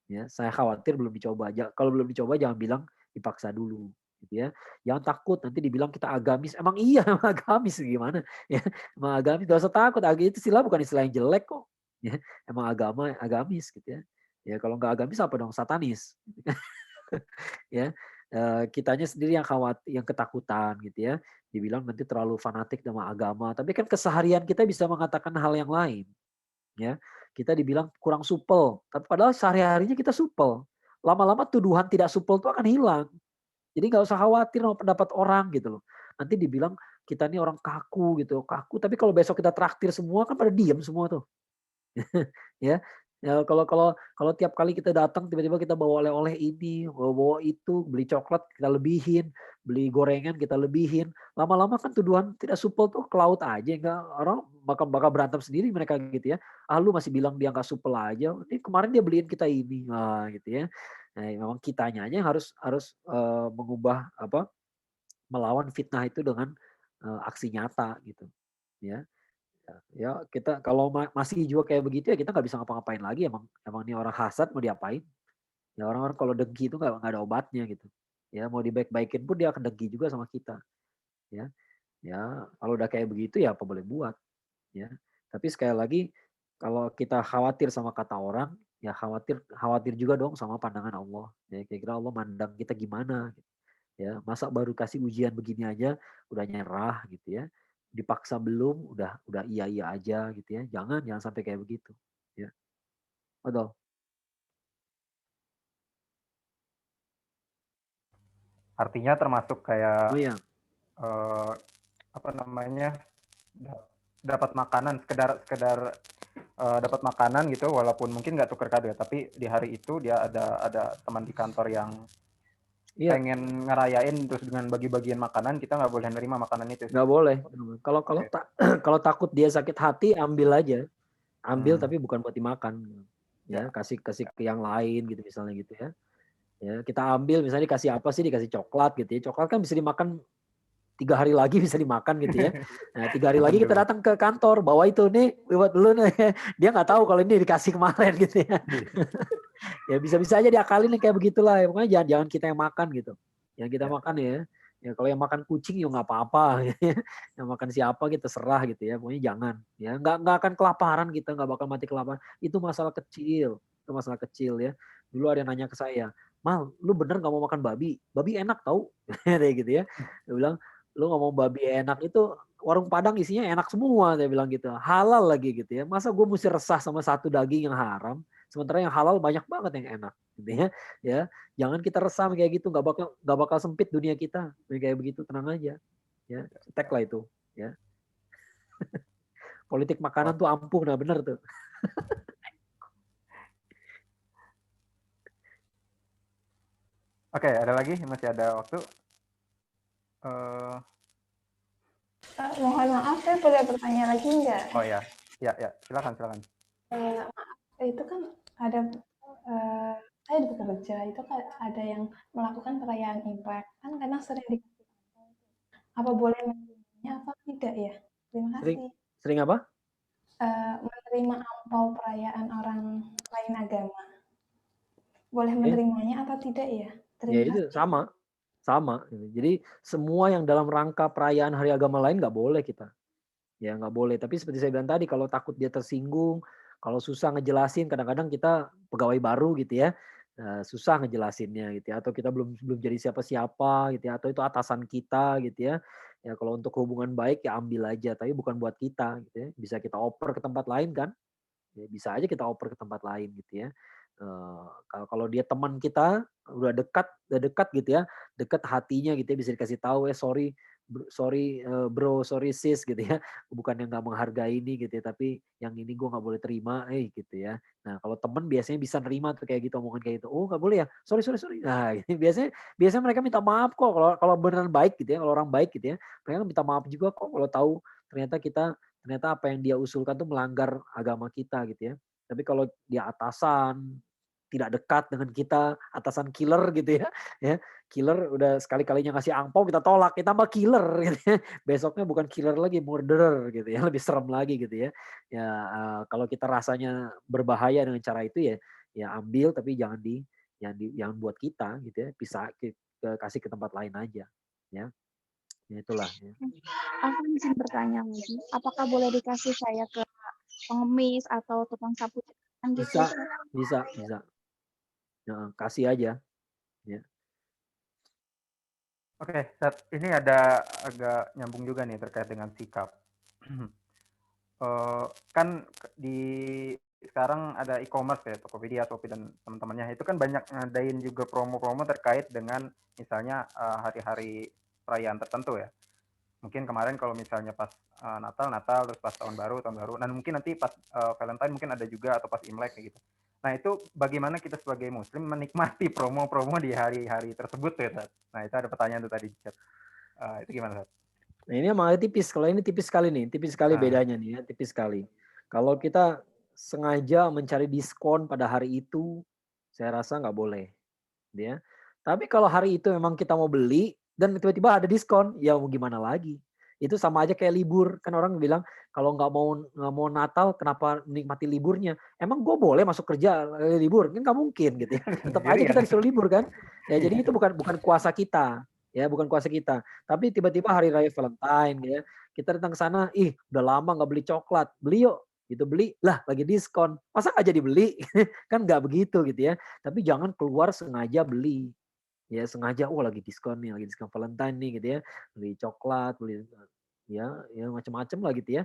Ya, saya khawatir belum dicoba. Kalau belum dicoba jangan bilang dipaksa dulu gitu ya. Jangan takut nanti dibilang kita agamis. Emang iya emang agamis gimana? Ya, emang agamis, gak usah takut. Itu istilah bukan istilah yang jelek kok. Ya, emang agamis gitu ya. Ya kalau nggak agamis apa dong? Satanis. Ya, kitanya sendiri yang khawatir, yang ketakutan gitu ya. Dibilang nanti terlalu fanatik sama agama. Tapi kan keseharian kita bisa mengatakan hal yang lain. Ya, kita dibilang kurang supel, tapi padahal sehari-harinya kita supel. Lama-lama tuduhan tidak supel itu akan hilang. Jadi nggak usah khawatir sama pendapat orang gitu loh. Nanti dibilang kita ini orang kaku gitu, kaku. Tapi kalau besok kita traktir semua kan pada diem semua tuh. Ya, ya kalau tiap kali kita datang tiba-tiba kita bawa oleh-oleh ini, bawa itu, beli coklat kita lebihin, beli gorengan kita lebihin. Lama-lama kan tuduhan tidak supel tuh ke laut aja, enggak orang bakal berantem sendiri mereka gitu ya. Ah lu masih bilang dia nggak supel aja. Ini kemarin dia beliin kita ini. Nah, gitu ya. Nah, memang kitanya aja yang harus mengubah apa? Melawan fitnah itu dengan aksi nyata gitu. Ya. Ya kita kalau masih juga kayak begitu ya kita nggak bisa ngapa-ngapain lagi, emang ini orang hasad mau diapain. Ya orang-orang kalau dengki itu nggak ada obatnya gitu. Ya mau dibaik-baikin pun dia akan dengki juga sama kita. Ya, ya kalau udah kayak begitu ya apa boleh buat. Ya, tapi sekali lagi kalau kita khawatir sama kata orang, ya khawatir juga dong sama pandangan Allah. Ya kira-kira Allah mandang kita gimana? Ya masa baru kasih ujian begini aja udah nyerah gitu ya, dipaksa belum udah iya aja gitu ya, jangan sampai kayak begitu ya. Betul. Artinya termasuk kayak Oh iya. apa namanya, dapat makanan, sekedar sekedar dapat makanan gitu, walaupun mungkin nggak tuker kado ya, tapi di hari itu dia ada teman di kantor yang Iya, pengen ngerayain terus dengan bagi-bagian makanan, kita nggak boleh nerima makanan itu. nggak boleh. Kalau Oke. kalau takut dia sakit hati ambil aja, ambil Hmm, tapi bukan buat dimakan. Ya ya. kasih ke yang lain gitu misalnya gitu ya. Ya kita ambil misalnya dikasih apa sih, dikasih coklat gitu ya. Coklat kan bisa dimakan 3 hari lagi bisa dimakan gitu ya. Nah 3 hari lagi kita Aduh. datang ke kantor, bawa itu nih buat dulu nih. Dia nggak tahu kalau ini dikasih kemarin gitu ya. Ya bisa-bisa aja diakalin kayak begitulah. Ya, pokoknya jangan kita yang makan gitu. Yang kita Ya. makan ya. Ya kalau yang makan kucing ya nggak apa-apa. Yang makan siapa kita serah gitu ya. Pokoknya jangan. Ya nggak akan kelaparan kita, nggak bakal mati kelaparan. Itu masalah kecil. Itu masalah kecil ya. Dulu ada yang nanya ke saya, Mal, lu bener nggak mau makan babi? Babi enak tau. Kayak gitu ya. Dia bilang, lu ngomong babi enak itu warung Padang isinya enak semua, dia bilang gitu. Halal lagi gitu ya. Masa gue mesti resah sama satu daging yang haram, sementara yang halal banyak banget yang enak gitu ya. Ya, jangan kita resah kayak gitu, nggak bakal sempit dunia kita. Kayak begitu tenang aja. Ya, cetek lah itu, ya. Politik makanan Oh, tuh ampuh, nah bener tuh. oke, ada lagi? Masih ada waktu? Eh, Mohon maaf, saya boleh bertanya lagi nggak? oh ya, ya, silakan. Maaf, itu kan ada eh, saya bekerja itu kan ada yang melakukan perayaan Imlek kan kadang sering dikasih apa boleh menerimanya apa tidak ya? Terima Sering kasih. sering apa? Menerima ampau perayaan orang lain agama boleh Ya, menerimanya atau tidak ya? ya Terima itu kasih. sama. Jadi semua yang dalam rangka perayaan hari agama lain nggak boleh kita. Ya nggak boleh. Tapi seperti saya bilang tadi, kalau takut dia tersinggung, kalau susah ngejelasin, kadang-kadang kita pegawai baru gitu ya, susah ngejelasinnya gitu ya, atau kita belum belum jadi siapa-siapa gitu ya, atau itu atasan kita gitu ya. Ya kalau untuk hubungan baik ya ambil aja, tapi bukan buat kita gitu ya. Bisa kita oper ke tempat lain kan? Ya, bisa aja kita oper ke tempat lain gitu ya. Kalau dia teman kita udah dekat gitu ya, dekat hatinya gitu ya, bisa dikasih tahu sorry sorry bro, sorry sis gitu ya. Bukan yang nggak menghargai ini gitu ya, tapi yang ini gue nggak boleh terima, gitu ya. Nah kalau temen biasanya bisa nerima tuh kayak gitu, omongan kayak gitu. Oh nggak boleh ya, sorry sorry sorry. Nah ini biasanya mereka minta maaf kok kalau beneran baik gitu ya, kalau orang baik gitu ya, mereka minta maaf juga kok kalau tahu ternyata apa yang dia usulkan tuh melanggar agama kita gitu ya. Tapi kalau dia atasan tidak dekat dengan kita, atasan killer gitu ya killer udah sekali-kalinya ngasih angpau kita tolak, kita tambah killer gitu ya. Besoknya bukan killer lagi, murderer gitu ya, lebih serem lagi gitu ya. Ya kalau kita rasanya berbahaya dengan cara itu ya ambil tapi jangan buat kita gitu ya, kasih ke tempat lain aja ya. Ya itulah ya. Aku izin bertanya lagi, apakah boleh dikasih saya ke pengemis atau tukang sapu jalanan gitu? Bisa. Ya, kasih aja ya. Oke, Seth, ini ada agak nyambung juga nih terkait dengan sikap. Kan di sekarang ada e-commerce ya, Tokopedia, Shopee dan teman-temannya. Itu kan banyak ngadain juga promo-promo terkait dengan misalnya hari-hari perayaan tertentu ya. Mungkin kemarin kalau misalnya pas Natal, terus pas tahun baru, dan mungkin nanti pas Valentine mungkin ada juga, atau pas Imlek kayak gitu. Nah itu bagaimana kita sebagai Muslim menikmati promo-promo di hari-hari tersebut ya, Tat? Nah itu ada pertanyaan tuh tadi di chat. Itu gimana, Tat? Nah ini malah tipis, kalau ini tipis sekali bedanya nih ya, tipis sekali. Kalau kita sengaja mencari diskon pada hari itu, saya rasa nggak boleh. Ya. Tapi kalau hari itu memang kita mau beli, dan tiba-tiba ada diskon, ya mau gimana lagi. Itu sama aja kayak libur. Kan orang bilang, kalau nggak mau Natal, kenapa menikmati liburnya? Emang gue boleh masuk kerja libur? Kan nggak mungkin gitu ya. Tetap aja kita disuruh libur kan. Ya jadi itu bukan kuasa kita. Ya bukan kuasa kita. Tapi tiba-tiba hari raya Valentine ya, kita datang ke sana, udah lama nggak beli coklat, beli yuk. Gitu beli, lah lagi diskon. Masa nggak jadi beli? Kan nggak begitu gitu ya. Tapi jangan keluar sengaja beli. Ya sengaja, lagi diskon nih, lagi diskon Valentine nih gitu ya. Beli coklat, beli ya macam-macam lah gitu ya.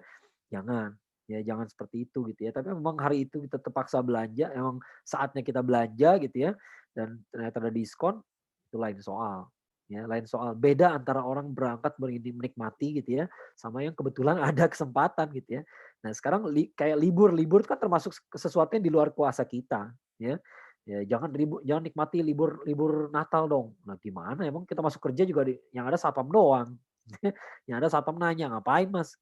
Jangan seperti itu gitu ya. Tapi memang hari itu kita terpaksa belanja, emang saatnya kita belanja gitu ya. Dan ternyata ada diskon, itu lain soal. Ya, lain soal. Beda antara orang berangkat menikmati gitu ya, sama yang kebetulan ada kesempatan gitu ya. Nah sekarang kayak libur kan termasuk sesuatu yang di luar kuasa kita ya. Ya jangan nikmati libur Natal dong. Nah gimana emang kita masuk kerja juga yang ada satpam doang. Yang ada satpam nanya, ngapain mas?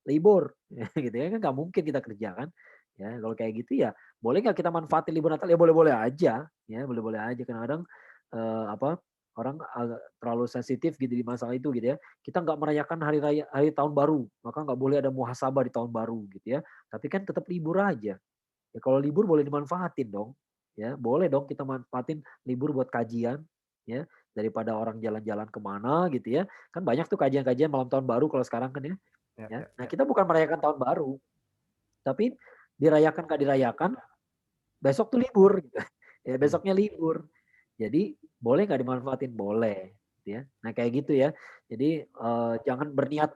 Libur. Gitu ya kan nggak mungkin kita kerja kan. Ya kalau kayak gitu ya boleh nggak kita manfaatin libur Natal? Ya boleh-boleh aja. Ya boleh-boleh aja. Kadang-kadang orang agak terlalu sensitif gitu di masalah itu gitu ya. Kita nggak merayakan hari tahun baru, maka nggak boleh ada muhasabah di tahun baru gitu ya. Tapi kan tetap libur aja. Ya kalau libur boleh dimanfaatin dong. Ya, boleh dong kita manfaatin libur buat kajian ya, daripada orang jalan-jalan kemana gitu ya. Kan banyak tuh kajian-kajian malam tahun baru kalau sekarang kan ya. Nah, kita bukan merayakan tahun baru. Tapi dirayakan nggak dirayakan, besok tuh libur gitu. Ya, besoknya libur. Jadi boleh nggak dimanfaatin? Boleh gitu ya. Nah, kayak gitu ya. Jadi jangan berniat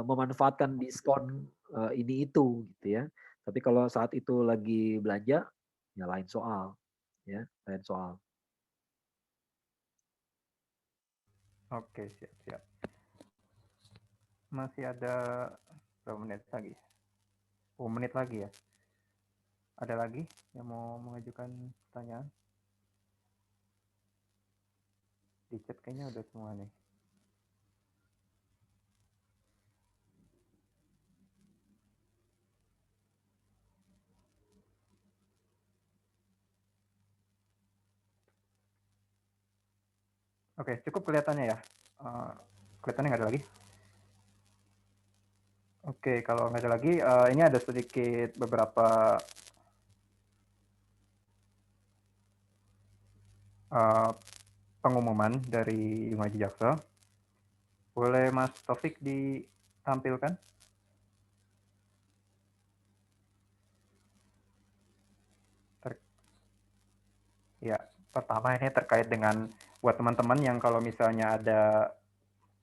memanfaatkan diskon ini itu gitu ya. Tapi kalau saat itu lagi belanja, ya lain soal. Ya, lain soal. Oke, siap. Masih ada berapa menit lagi? 10 menit lagi ya. Ada lagi yang mau mengajukan pertanyaan? Di chat kayaknya udah semua nih. Oke, cukup kelihatannya ya. Kelihatannya nggak ada lagi. Oke, kalau nggak ada lagi, ini ada sedikit beberapa pengumuman dari Yungaji Jaksel. Boleh Mas Taufik ditampilkan? Ya, pertama ini terkait dengan buat teman-teman yang kalau misalnya ada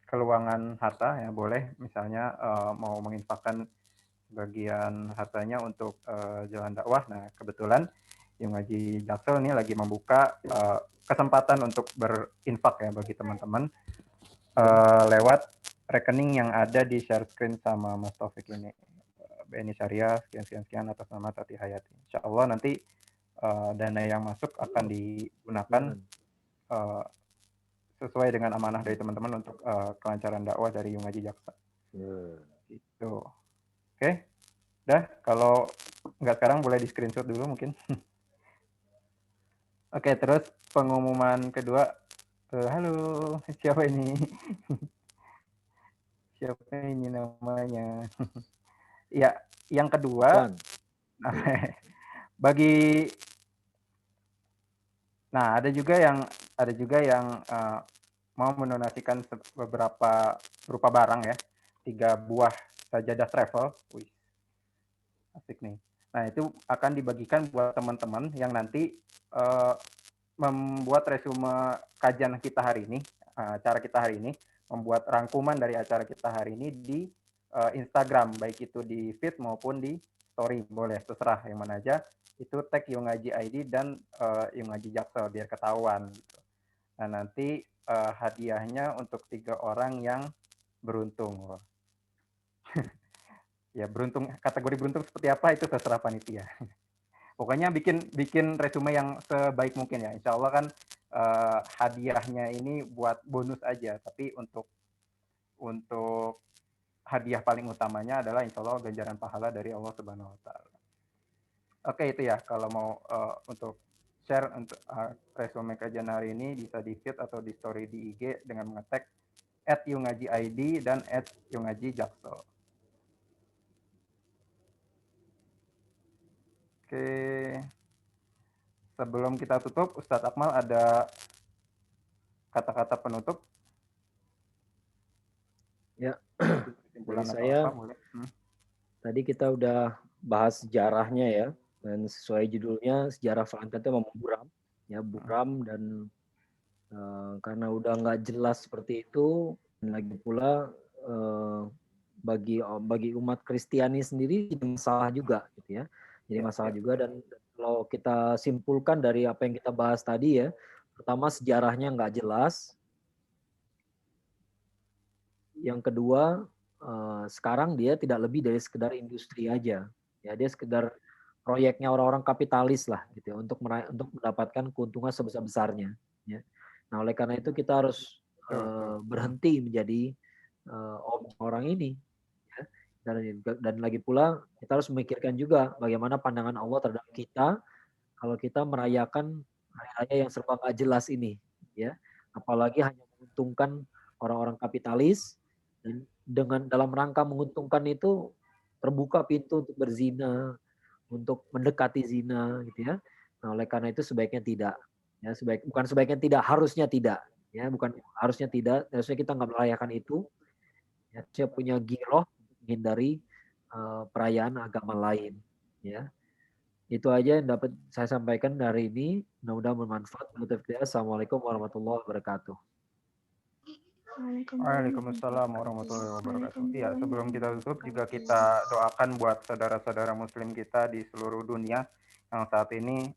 keluangan harta ya boleh misalnya mau menginfakkan bagian hartanya untuk jalan dakwah. Nah kebetulan Yungaji Jaksel ini lagi membuka kesempatan untuk berinfak ya bagi teman-teman. lewat rekening yang ada di share screen sama Mas Taufik ini. BNI Syariah sekian atas nama Tati Hayati. Insya Allah nanti dana yang masuk akan digunakan sesuai dengan amanah dari teman-teman untuk kelancaran dakwah dari Yung Haji Jaksa. Gitu. Oke, dah. Kalau nggak sekarang boleh di screenshot dulu mungkin. Oke, terus pengumuman kedua. Halo, siapa ini? Siapa ini namanya? Ya, yang kedua. Bagi ada juga yang mau mendonasikan beberapa berupa barang ya, 3 buah sajadah travel. Wih, asik nih. Nah, itu akan dibagikan buat teman-teman yang nanti membuat resume kajian kita hari ini, acara kita hari ini, membuat rangkuman dari acara kita hari ini di Instagram, baik itu di feed maupun di story, boleh terserah yang mana aja. Itu tag Yung Haji ID dan Yung Haji Jaksel biar ketahuan. Gitu. Nah, nanti hadiahnya untuk 3 orang yang beruntung. Ya, kategori beruntung seperti apa itu terserah panitia. Pokoknya bikin resume yang sebaik mungkin ya. Insya Allah kan hadiahnya ini buat bonus aja, tapi untuk hadiah paling utamanya adalah insya Allah ganjaran pahala dari Allah Subhanahu Wa Taala. Oke, itu ya. Kalau mau untuk share untuk resume kajian hari ini bisa di feed atau di story di IG dengan mengetek @yunghajiid dan @yunghajijaksel. Oke, sebelum kita tutup, Ustadz Akmal ada kata-kata penutup? Ya, dari saya tadi kita udah bahas sejarahnya ya, dan sesuai judulnya sejarah Valentine itu memang buram dan karena udah nggak jelas seperti itu, dan lagi pula bagi umat Kristiani sendiri jadi masalah juga gitu ya. Jadi masalah juga, dan kalau kita simpulkan dari apa yang kita bahas tadi ya, pertama sejarahnya nggak jelas. Yang kedua, sekarang dia tidak lebih dari sekedar industri aja. Ya, dia sekedar proyeknya orang-orang kapitalis lah gitu ya, untuk mendapatkan keuntungan sebesar-besarnya ya. Nah, oleh karena itu kita harus berhenti menjadi orang ini. Dan lagi pula kita harus memikirkan juga bagaimana pandangan Allah terhadap kita kalau kita merayakan hari raya yang serba nggak jelas ini, ya. Apalagi hanya menguntungkan orang-orang kapitalis, dan dengan dalam rangka menguntungkan itu terbuka pintu untuk berzina, untuk mendekati zina, gitu ya. Nah, oleh karena itu sebaiknya tidak, ya. Bukan sebaiknya tidak, harusnya tidak, ya. Bukan harusnya tidak, harusnya kita nggak merayakan itu. Ya, saya punya giroh menghindari perayaan agama lain, ya. Itu aja yang dapat saya sampaikan hari ini. Mudah-mudahan bermanfaat. Assalamualaikum warahmatullahi wabarakatuh. Waalaikumsalam warahmatullahi wabarakatuh. Iya, sebelum kita tutup juga kita doakan buat saudara-saudara muslim kita di seluruh dunia yang saat ini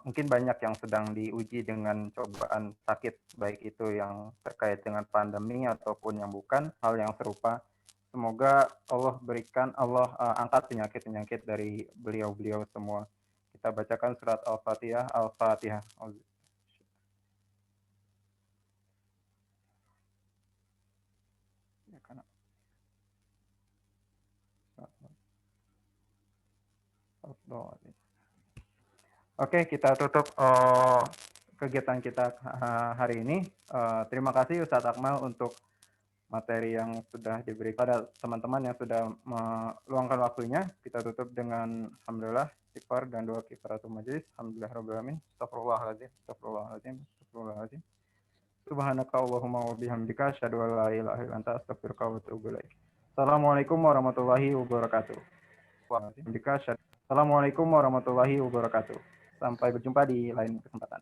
mungkin banyak yang sedang diuji dengan cobaan sakit, baik itu yang terkait dengan pandemi ataupun yang bukan, hal yang serupa. Semoga Allah angkat penyakit-penyakit dari beliau-beliau semua. Kita bacakan surat Al-Fatihah. Al-Fatihah. Oke, kita tutup kegiatan kita hari ini. Terima kasih Ustadz Akmal untuk materi yang sudah diberi pada teman-teman yang sudah meluangkan waktunya. Kita tutup dengan alhamdulillah, istighfar dan doa kifaratul majelis. Alhamdulillahirabbil alamin. Astagfirullahaladzim. Astagfirullahaladzim. Astagfirullahaladzim. Subhanaka Allahumma wa bihamdika asyhadu an la ilaha illa anta astaghfiruka wa atubu ilaik. Assalamualaikum warahmatullahi wabarakatuh. Assalamualaikum warahmatullahi wabarakatuh. Sampai berjumpa di lain kesempatan.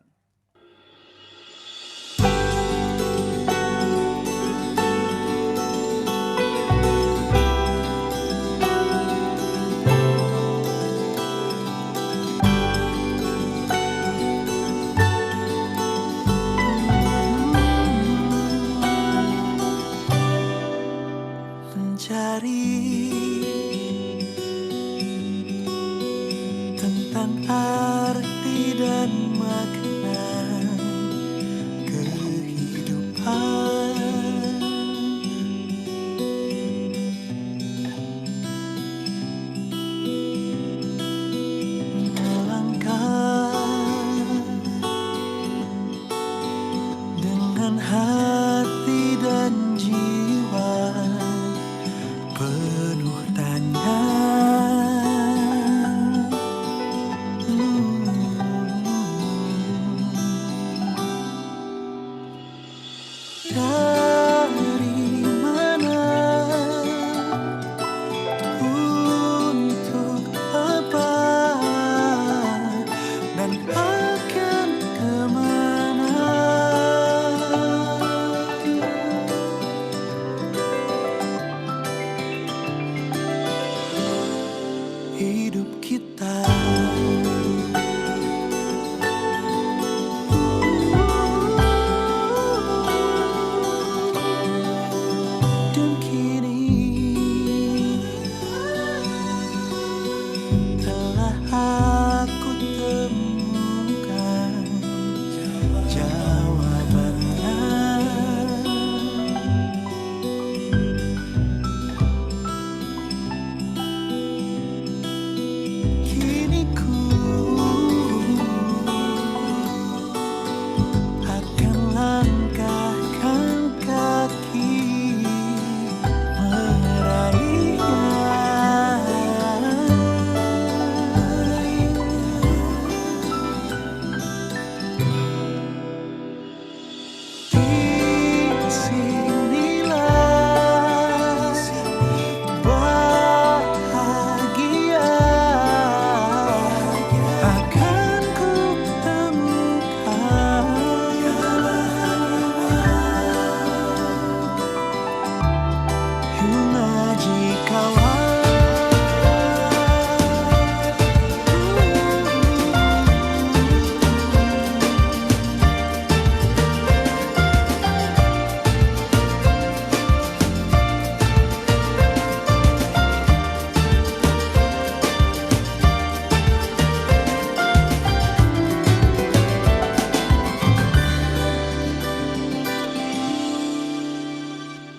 hidup kita. Dan kini telah aku temukan jawabannya. Kini ku akan langkahkan kaki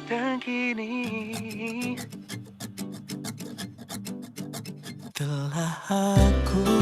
dan kini telah aku